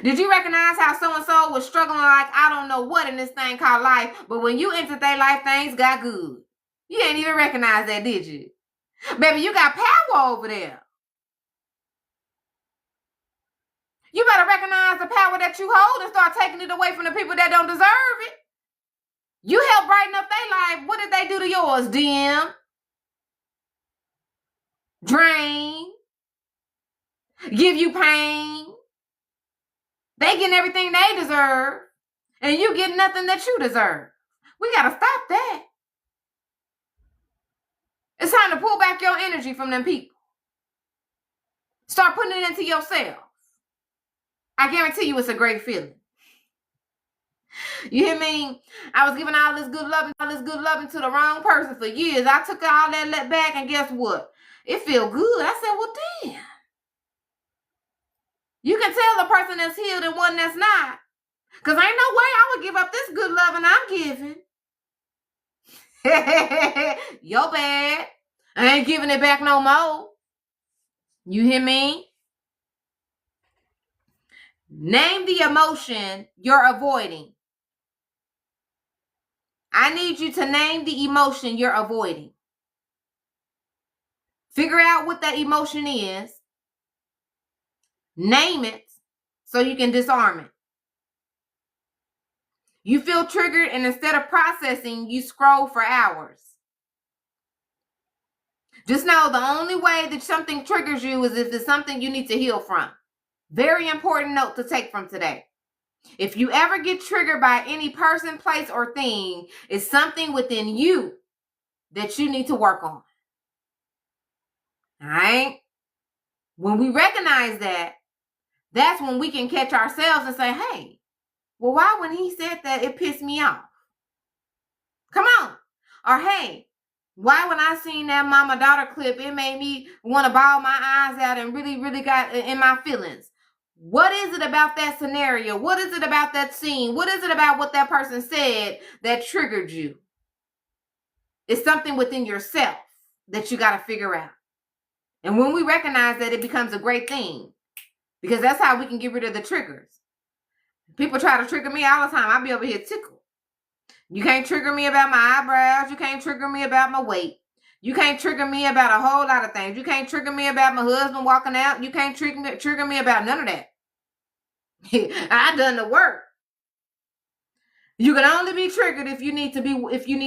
Did you recognize how so-and-so was struggling like I don't know what in this thing called life, but when you entered their life, things got good? You didn't even recognize that, did you? Baby, you got power over there. You better recognize the power that you hold and start taking it away from the people that don't deserve it. You help brighten up their life. What did they do to yours? Dim, drain, give you pain. They getting everything they deserve, and you get nothing that you deserve. We got to stop that. It's time to pull back your energy from them people. Start putting it into yourself. I guarantee you it's a great feeling. You hear me? I was giving all this good loving to the wrong person for years. I took all that let back, and guess what? It feel good. I said, well, damn. You can tell a person that's healed and one that's not. Because ain't no way I would give up this good loving I'm giving. Yo bad. I ain't giving it back no more. You hear me? Name the emotion you're avoiding. I need you to name the emotion you're avoiding. Figure out what that emotion is. Name it so you can disarm it. You feel triggered, and instead of processing, you scroll for hours. Just know the only way that something triggers you is if it's something you need to heal from. Very important note to take from today. If you ever get triggered by any person, place, or thing, it's something within you that you need to work on. All right? When we recognize that, that's when we can catch ourselves and say, hey, well, why when he said that, it pissed me off? Come on. Or, hey, why when I seen that mama-daughter clip, it made me want to bawl my eyes out and really, really got in my feelings? What is it about that scenario? What is it about that scene? What is it about what that person said that triggered you? It's something within yourself that you got to figure out. And when we recognize that, it becomes a great thing. Because that's how we can get rid of the triggers. People try to trigger me all the time. I be over here tickled. You can't trigger me about my eyebrows. You can't trigger me about my weight. You can't trigger me about a whole lot of things. You can't trigger me about my husband walking out. You can't trigger me about none of that. I done the work. You can only be triggered if you need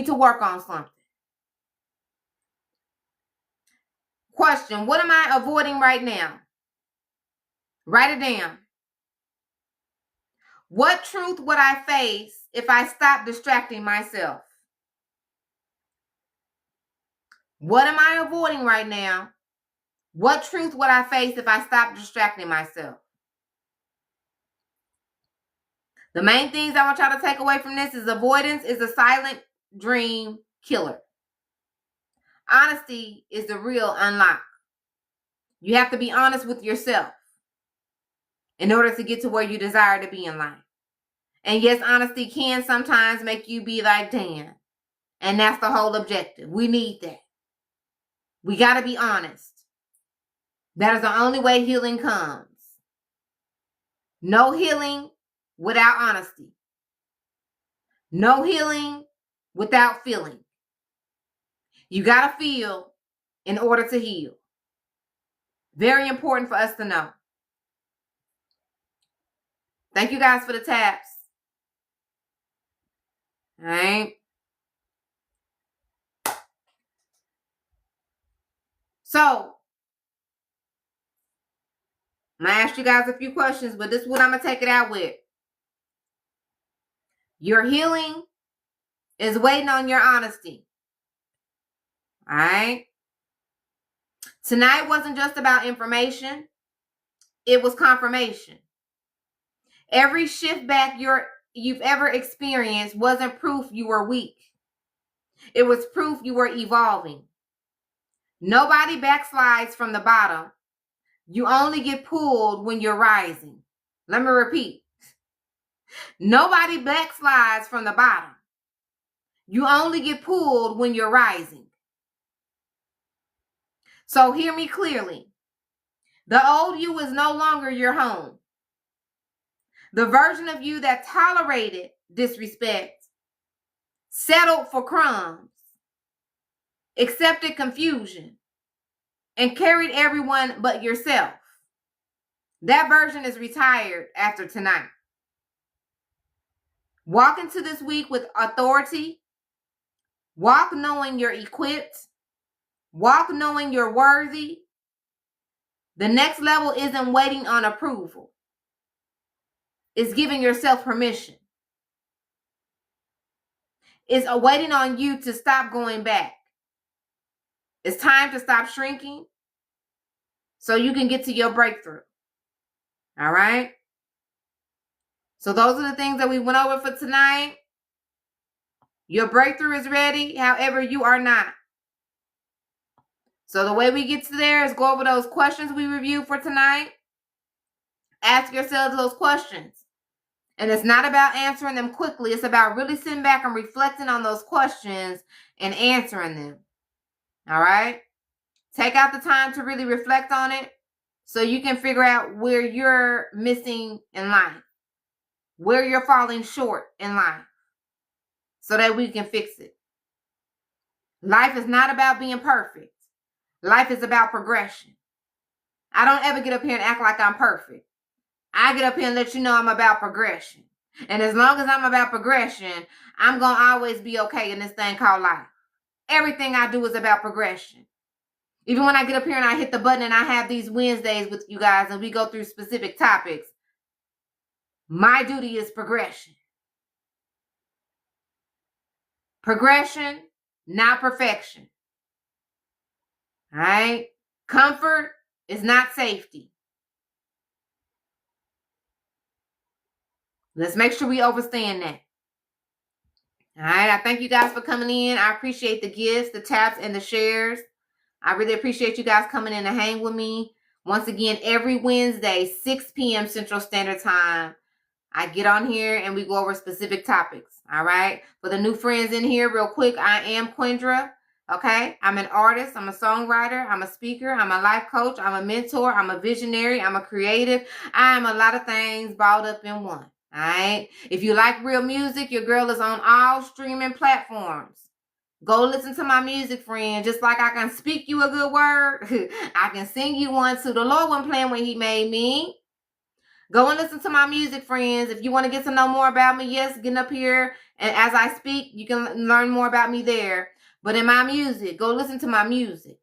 to work on something. Question: what am I avoiding right now? Write it down. What truth would I face if I stopped distracting myself? What am I avoiding right now? What truth would I face if I stopped distracting myself? The main things I want y'all to take away from this is avoidance is a silent dream killer. Honesty is the real unlock. You have to be honest with yourself in order to get to where you desire to be in life. And yes, honesty can sometimes make you be like, damn. And that's the whole objective. We need that. We got to be honest. That is the only way healing comes. No healing without honesty. No healing without feeling. You got to feel in order to heal. Very important for us to know. Thank you guys for the taps. All right. So, I'm going to ask you guys a few questions, but this is what I'm going to take it out with. Your healing is waiting on your honesty. All right. Tonight wasn't just about information. It was confirmation. Every shift back you've ever experienced wasn't proof you were weak. It was proof you were evolving. Nobody backslides from the bottom. You only get pulled when you're rising. Let me repeat. Nobody backslides from the bottom. You only get pulled when you're rising. So hear me clearly. The old you is no longer your home. The version of you that tolerated disrespect, settled for crumbs, accepted confusion, and carried everyone but yourself. That version is retired after tonight. Walk into this week with authority. Walk knowing you're equipped. Walk knowing you're worthy. The next level isn't waiting on approval. It's giving yourself permission. It's waiting on you to stop going back. It's time to stop shrinking so you can get to your breakthrough. All right? So those are the things that we went over for tonight. Your breakthrough is ready. However, you are not. So the way we get to there is go over those questions we reviewed for tonight. Ask yourselves those questions. And it's not about answering them quickly. It's about really sitting back and reflecting on those questions and answering them. All right? Take out the time to really reflect on it so you can figure out where you're missing in life, where you're falling short in life, so that we can fix it. Life is not about being perfect. Life is about progression. I don't ever get up here and act like I'm perfect. I get up here and let you know I'm about progression. And as long as I'm about progression, I'm going to always be okay in this thing called life. Everything I do is about progression. Even when I get up here and I hit the button and I have these Wednesdays with you guys and we go through specific topics, my duty is progression. Progression, not perfection. All right? Comfort is not safety. Let's make sure we understand that. All right? I thank you guys for coming in. I appreciate the gifts, the taps, and the shares. I really appreciate you guys coming in to hang with me. Once again, every Wednesday, 6 p.m. Central Standard Time, I get on here and we go over specific topics. All right? For the new friends in here, real quick, I am Quindra. Okay? I'm an artist. I'm a songwriter. I'm a speaker. I'm a life coach. I'm a mentor. I'm a visionary. I'm a creative. I am a lot of things balled up in one. All right? If you like real music, your girl is on all streaming platforms. Go listen to my music, friend. Just like I can speak you a good word, I can sing you one too. The Lord wasn't playing when he made me. Go and listen to my music, friends. If you want to get to know more about me, yes, get up here. And as I speak, you can learn more about me there. But in my music, go listen to my music.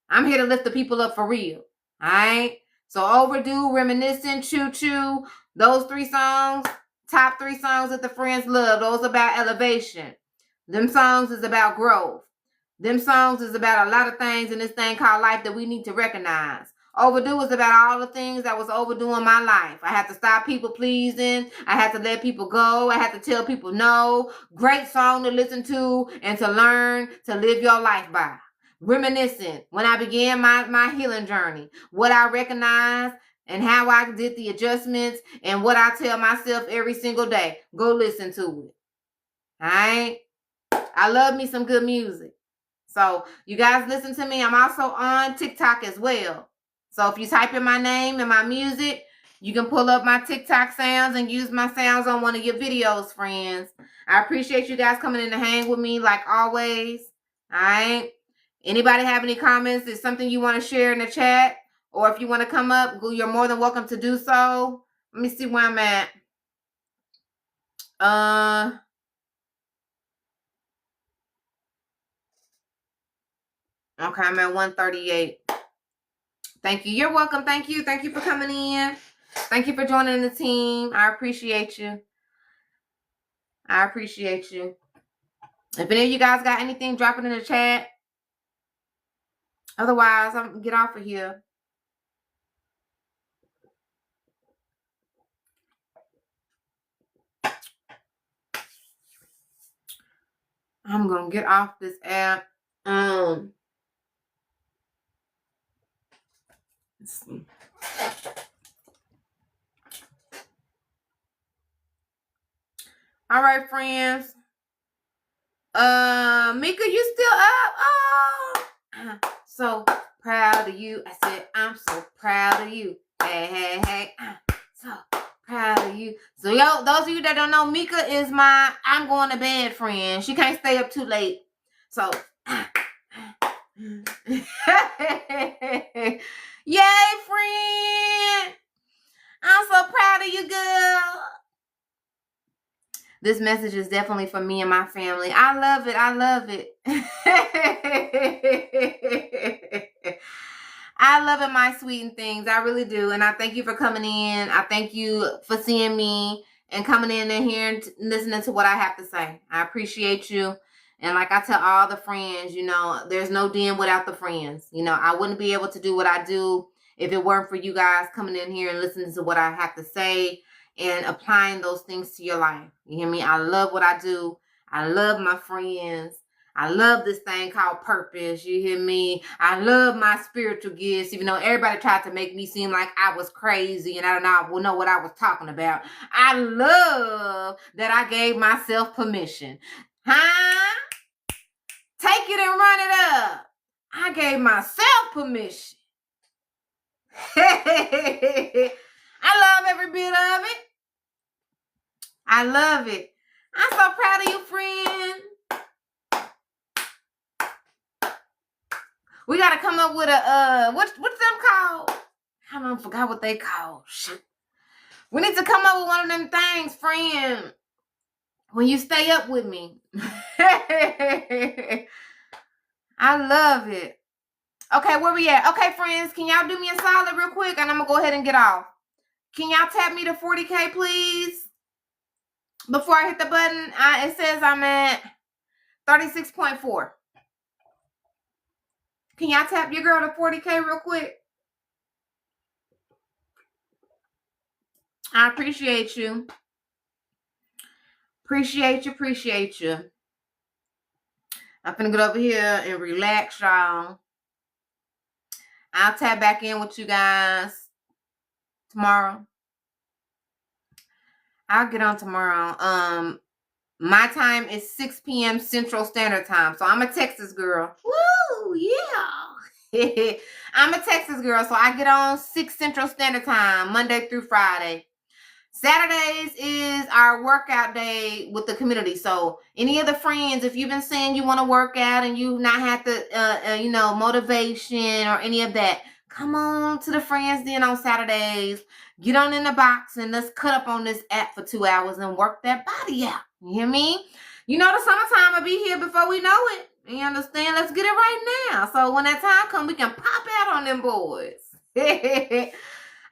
I'm here to lift the people up for real. All right? So Overdue, Reminiscent, Choo Choo, those 3 songs, top 3 songs that the friends love. Those about elevation. Them songs is about growth. Them songs is about a lot of things in this thing called life that we need to recognize. Overdue is about all the things that was overdue in my life. I had to stop people pleasing. I had to let people go. I had to tell people no. Great song to listen to and to learn to live your life by. Reminiscent, when I began my healing journey, what I recognized and how I did the adjustments and what I tell myself every single day. Go listen to it. All right? I love me some good music. So you guys listen to me. I'm also on TikTok as well. So if you type in my name and my music, you can pull up my TikTok sounds and use my sounds on one of your videos, friends. I appreciate you guys coming in to hang with me like always. All right. Anybody have any comments? Is something you want to share in the chat? Or if you want to come up, you're more than welcome to do so. Let me see where I'm at. Okay, I'm at 138. Thank you. You're welcome. Thank you. Thank you for coming in. Thank you for joining the team. I appreciate you. I appreciate you. If any of you guys got anything, drop it in the chat. Otherwise, I'm gonna get off of here. I'm gonna get off this app. Let's see. All right, friends. Mika, you still up? Oh, I'm so proud of you. I said, I'm so proud of you. Hey, hey, hey. I'm so Proud of you. So, yo, those of you that don't know, Mika is my I'm going to bed friend. She can't stay up too late. So, yay, friend. I'm so proud of you, girl. This message is definitely for me and my family. I love it. I love it. I love it, my sweet things. I really do. And I thank you for coming in. I thank you for seeing me and coming in and hearing, listening to what I have to say. I appreciate you. And like I tell all the friends, you know, there's no den without the friends. You know, I wouldn't be able to do what I do if it weren't for you guys coming in here and listening to what I have to say and applying those things to your life. You hear me? I love what I do. I love my friends. I love this thing called purpose. You hear me? I love my spiritual gifts, even though everybody tried to make me seem like I was crazy and I don't know what I was talking about. I love that I gave myself permission. Huh? Take it and run it up. I gave myself permission. I love every bit of it. I love it. I'm so proud of you, friend. We gotta come up with a what's them called? I don't forgot what they call. Shit. We need to come up with one of them things, friend. When you stay up with me. I love it. Okay, where we at? Okay, friends, can y'all do me a solid real quick? And I'm gonna go ahead and get off. Can y'all tap me to 40K, please? Before I hit the button, it says I'm at 36.4. Can y'all tap your girl to 40K real quick? I appreciate you. Appreciate you. I'm finna get over here and relax, y'all. I'll tap back in with you guys tomorrow. I'll get on tomorrow. My time is 6 p.m. Central Standard Time. So I'm a Texas girl. Woo, yeah. I'm a Texas girl, so I get on 6 Central Standard Time, Monday through Friday. Saturdays is our workout day with the community. So any of the friends, if you've been saying you want to work out and you've not had the, motivation or any of that, come on to the friends den on Saturdays. Get on in the box and let's cut up on this app for 2 hours and work that body out. You hear me? You know the summertime will be here before we know it. You understand? Let's get it right now. So when that time comes, we can pop out on them boys.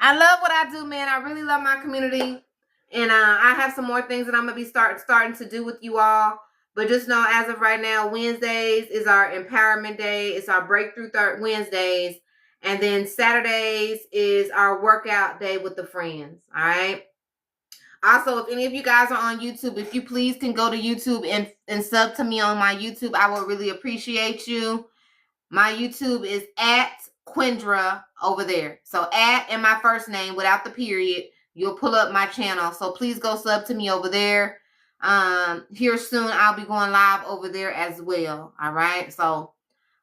I love what I do, man. I really love my community. And I have some more things that I'm going to be starting to do with you all. But just know, as of right now, Wednesdays is our empowerment day. It's our breakthrough Wednesdays. And then Saturdays is our workout day with the friends. All right. Also, if any of you guys are on YouTube, if you please can go to YouTube and sub to me on my YouTube, I will really appreciate you. My YouTube is at Quindra over there. So at and my first name without the period, you'll pull up my channel. So please go sub to me over there. Here soon, I'll be going live over there as well. All right. So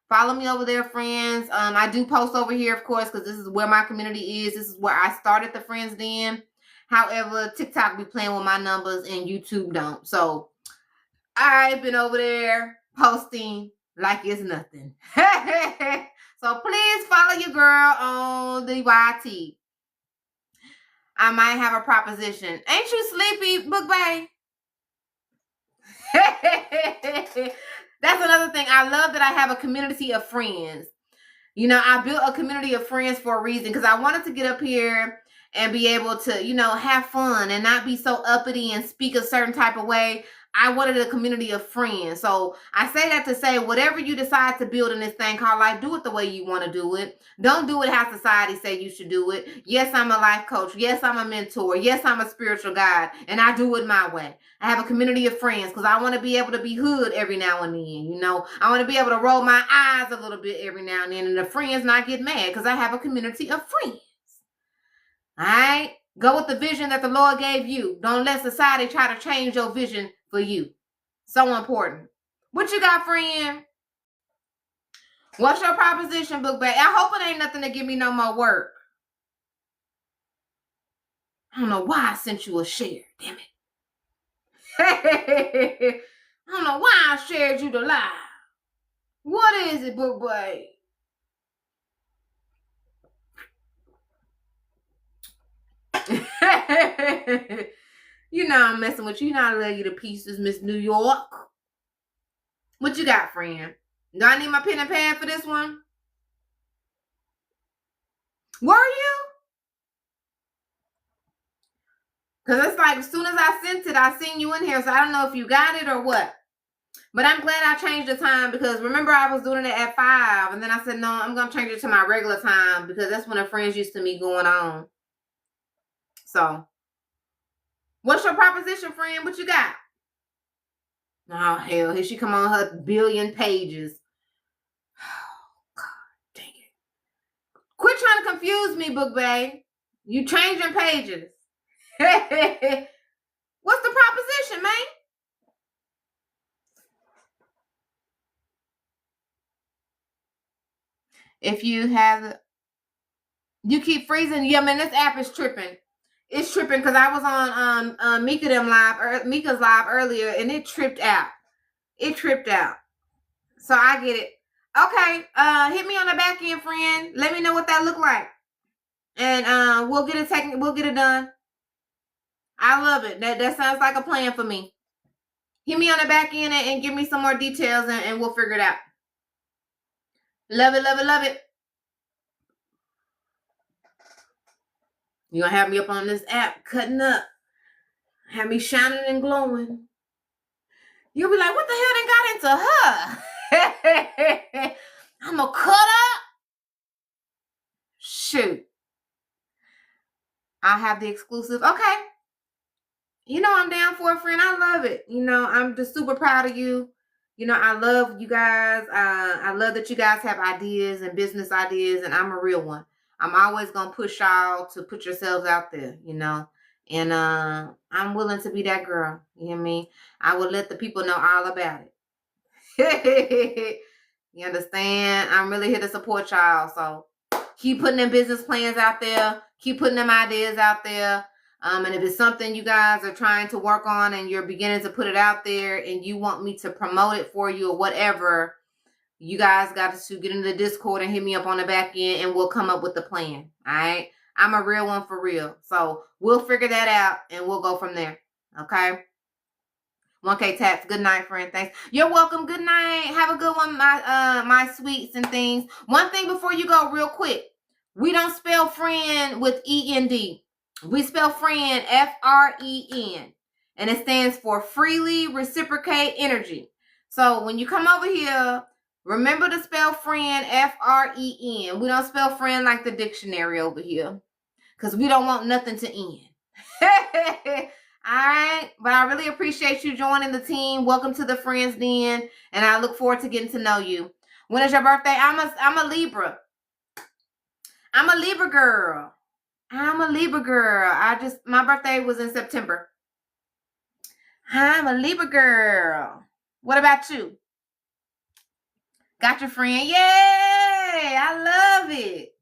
follow me over there, friends. I do post over here, of course, because this is where my community is. This is where I started the Friends Den. However, TikTok be playing with my numbers and YouTube don't. So I've been over there posting like it's nothing. So please follow your girl on the YT. I might have a proposition. Ain't you sleepy, Book Bay? That's another thing. I love that I have a community of friends. You know, I built a community of friends for a reason, because I wanted to get up here and be able to, have fun and not be so uppity and speak a certain type of way. I wanted a community of friends. So I say that to say, whatever you decide to build in this thing called life, do it the way you want to do it. Don't do it how society say you should do it. Yes, I'm a life coach. Yes, I'm a mentor. Yes, I'm a spiritual guide. And I do it my way. I have a community of friends because I want to be able to be hood every now and then. I want to be able to roll my eyes a little bit every now and then. And the friends not get mad because I have a community of friends. All right? Go with the vision that the Lord gave you. Don't let society try to change your vision for you. So important. What you got, friend? What's your proposition, Book Bag? I hope it ain't nothing to give me no more work. I don't know why I sent you a share. Damn it. I don't know why I shared you the live. What is it, book boy? You know I'm messing with you. You know I love you to pieces, Miss New York. What you got, friend? Do I need my pen and pad for this one? Were you? Because it's like as soon as I sent it, I seen you in here. So I don't know if you got it or what. But I'm glad I changed the time because remember I was doing it at 5. And then I said, no, I'm going to change it to my regular time because that's when the friends used to me going on. So, what's your proposition, friend? What you got? Oh, hell, here she come on her billion pages. Oh, God, dang it. Quit trying to confuse me, book bae. You changing pages. What's the proposition, man? If you have, you keep freezing. Yeah, man, this app is tripping. It's tripping because I was on Mika's live earlier, and it tripped out. It tripped out. So I get it. Okay, hit me on the back end, friend. Let me know what that look like, and we'll get it We'll get it done. I love it. That sounds like a plan for me. Hit me on the back end and give me some more details, and we'll figure it out. Love it, love it, love it. You're gonna have me up on this app cutting up. Have me shining and glowing. You'll be like, what the hell done got into her? I'm gonna cut up. Shoot. I have the exclusive. Okay. You know I'm down for it, friend. I love it. You know, I'm just super proud of you. You know, I love you guys. I love that you guys have ideas and business ideas, and I'm a real one. I'm always gonna push y'all to put yourselves out there, you know. And I'm willing to be that girl. You hear me? I will let the people know all about it. You understand? I'm really here to support y'all. So keep putting them business plans out there. Keep putting them ideas out there. And if it's something you guys are trying to work on and you're beginning to put it out there and you want me to promote it for you or whatever, you guys got to get into the Discord and hit me up on the back end and we'll come up with the plan. All right. I'm a real one for real. So we'll figure that out and we'll go from there. Okay. 1K Tats. Good night, friend. Thanks. You're welcome. Good night. Have a good one, my sweets and things. One thing before you go, real quick. We don't spell friend with E-N-D. We spell friend F-R-E-N. And it stands for freely reciprocate energy. So when you come over here, remember to spell friend F-R-E-N. We don't spell friend like the dictionary over here. Because we don't want nothing to end. All right. But I really appreciate you joining the team. Welcome to the Friends Den. And I look forward to getting to know you. When is your birthday? I'm a Libra. I'm a Libra girl. I'm a Libra girl. My birthday was in September. I'm a Libra girl. What about you? Got your friend? Yay! I love it.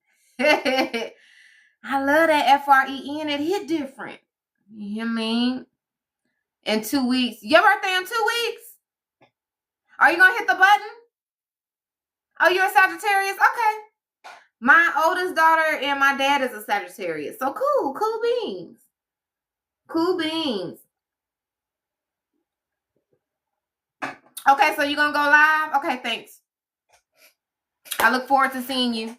I love that F-R-E-N. It hit different. You hear me? In 2 weeks. Your birthday in 2 weeks? Are you going to hit the button? Oh, you're a Sagittarius? Okay. My oldest daughter and my dad is a Sagittarius. So cool. Cool beans. Cool beans. Okay, so you're going to go live? Okay, thanks. I look forward to seeing you.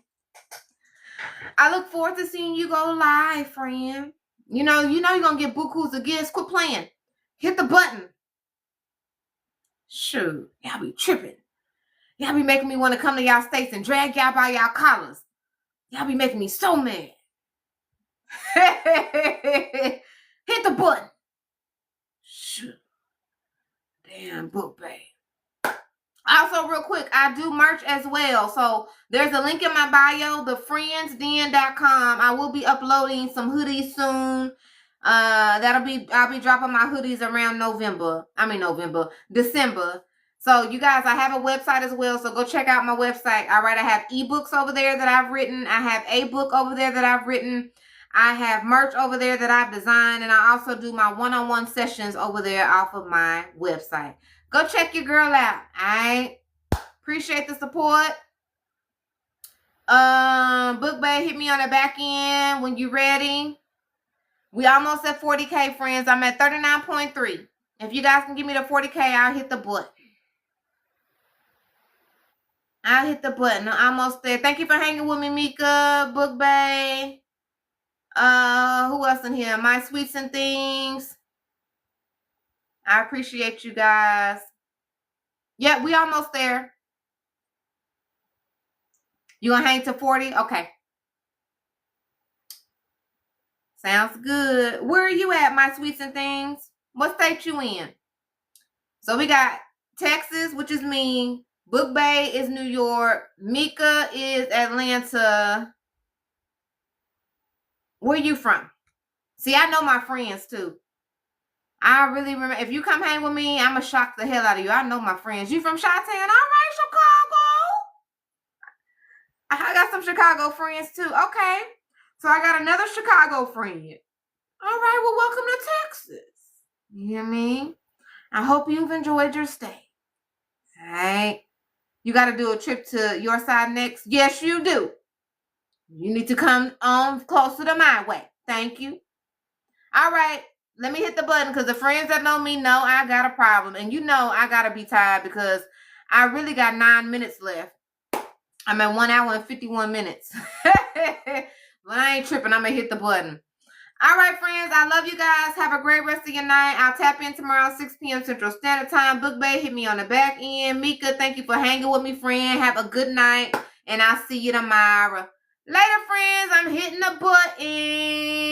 I look forward to seeing you go live, friend. You know you're going to get bukus of gifts. Quit playing. Hit the button. Shoot. Y'all be tripping. Y'all be making me want to come to y'all states and drag y'all by y'all collars. Y'all be making me so mad. Hit the button. Shoot. Damn, book babe. Also, real quick, I do merch as well. So there's a link in my bio, thefriendsden.com. I will be uploading some hoodies soon. I'll be dropping my hoodies around December. So you guys, I have a website as well. So go check out my website. All right. I have ebooks over there that I've written. I have a book over there that I've written. I have merch over there that I've designed, and I also do my one-on-one sessions over there off of my website. Go check your girl out. I appreciate the support. Book Bay, hit me on the back end when you're ready. We almost at 40K, friends. I'm at 39.3. If you guys can give me the 40K, I'll hit the button. I'll hit the button. I'm almost there. Thank you for hanging with me, Mika, Book Bay. Who else in here? My Sweets and Things. I appreciate you guys. Yeah, we almost there. You gonna hang to 40? Okay. Sounds good. Where are you at, My Sweets and Things? What state you in? So we got Texas, which is me. Book Bay is New York. Mika is Atlanta. Where you from? See, I know my friends too. I really remember. If you come hang with me, I'm going to shock the hell out of you. I know my friends. You from Chi-Town? All right, Chicago. I got some Chicago friends too. Okay. So I got another Chicago friend. All right, well, welcome to Texas. You hear me? I hope you've enjoyed your stay. All right. You got to do a trip to your side next? Yes, you do. You need to come on closer to my way. Thank you. All right. Let me hit the button because the friends that know me know I got a problem. And you know I got to be tired because I really got 9 minutes left. I'm at 1 hour and 51 minutes. But I ain't tripping. I'm going to hit the button. All right, friends. I love you guys. Have a great rest of your night. I'll tap in tomorrow, 6 p.m. Central Standard Time. Book Bay, hit me on the back end. Mika, thank you for hanging with me, friend. Have a good night. And I'll see you tomorrow. Later, friends. I'm hitting the button.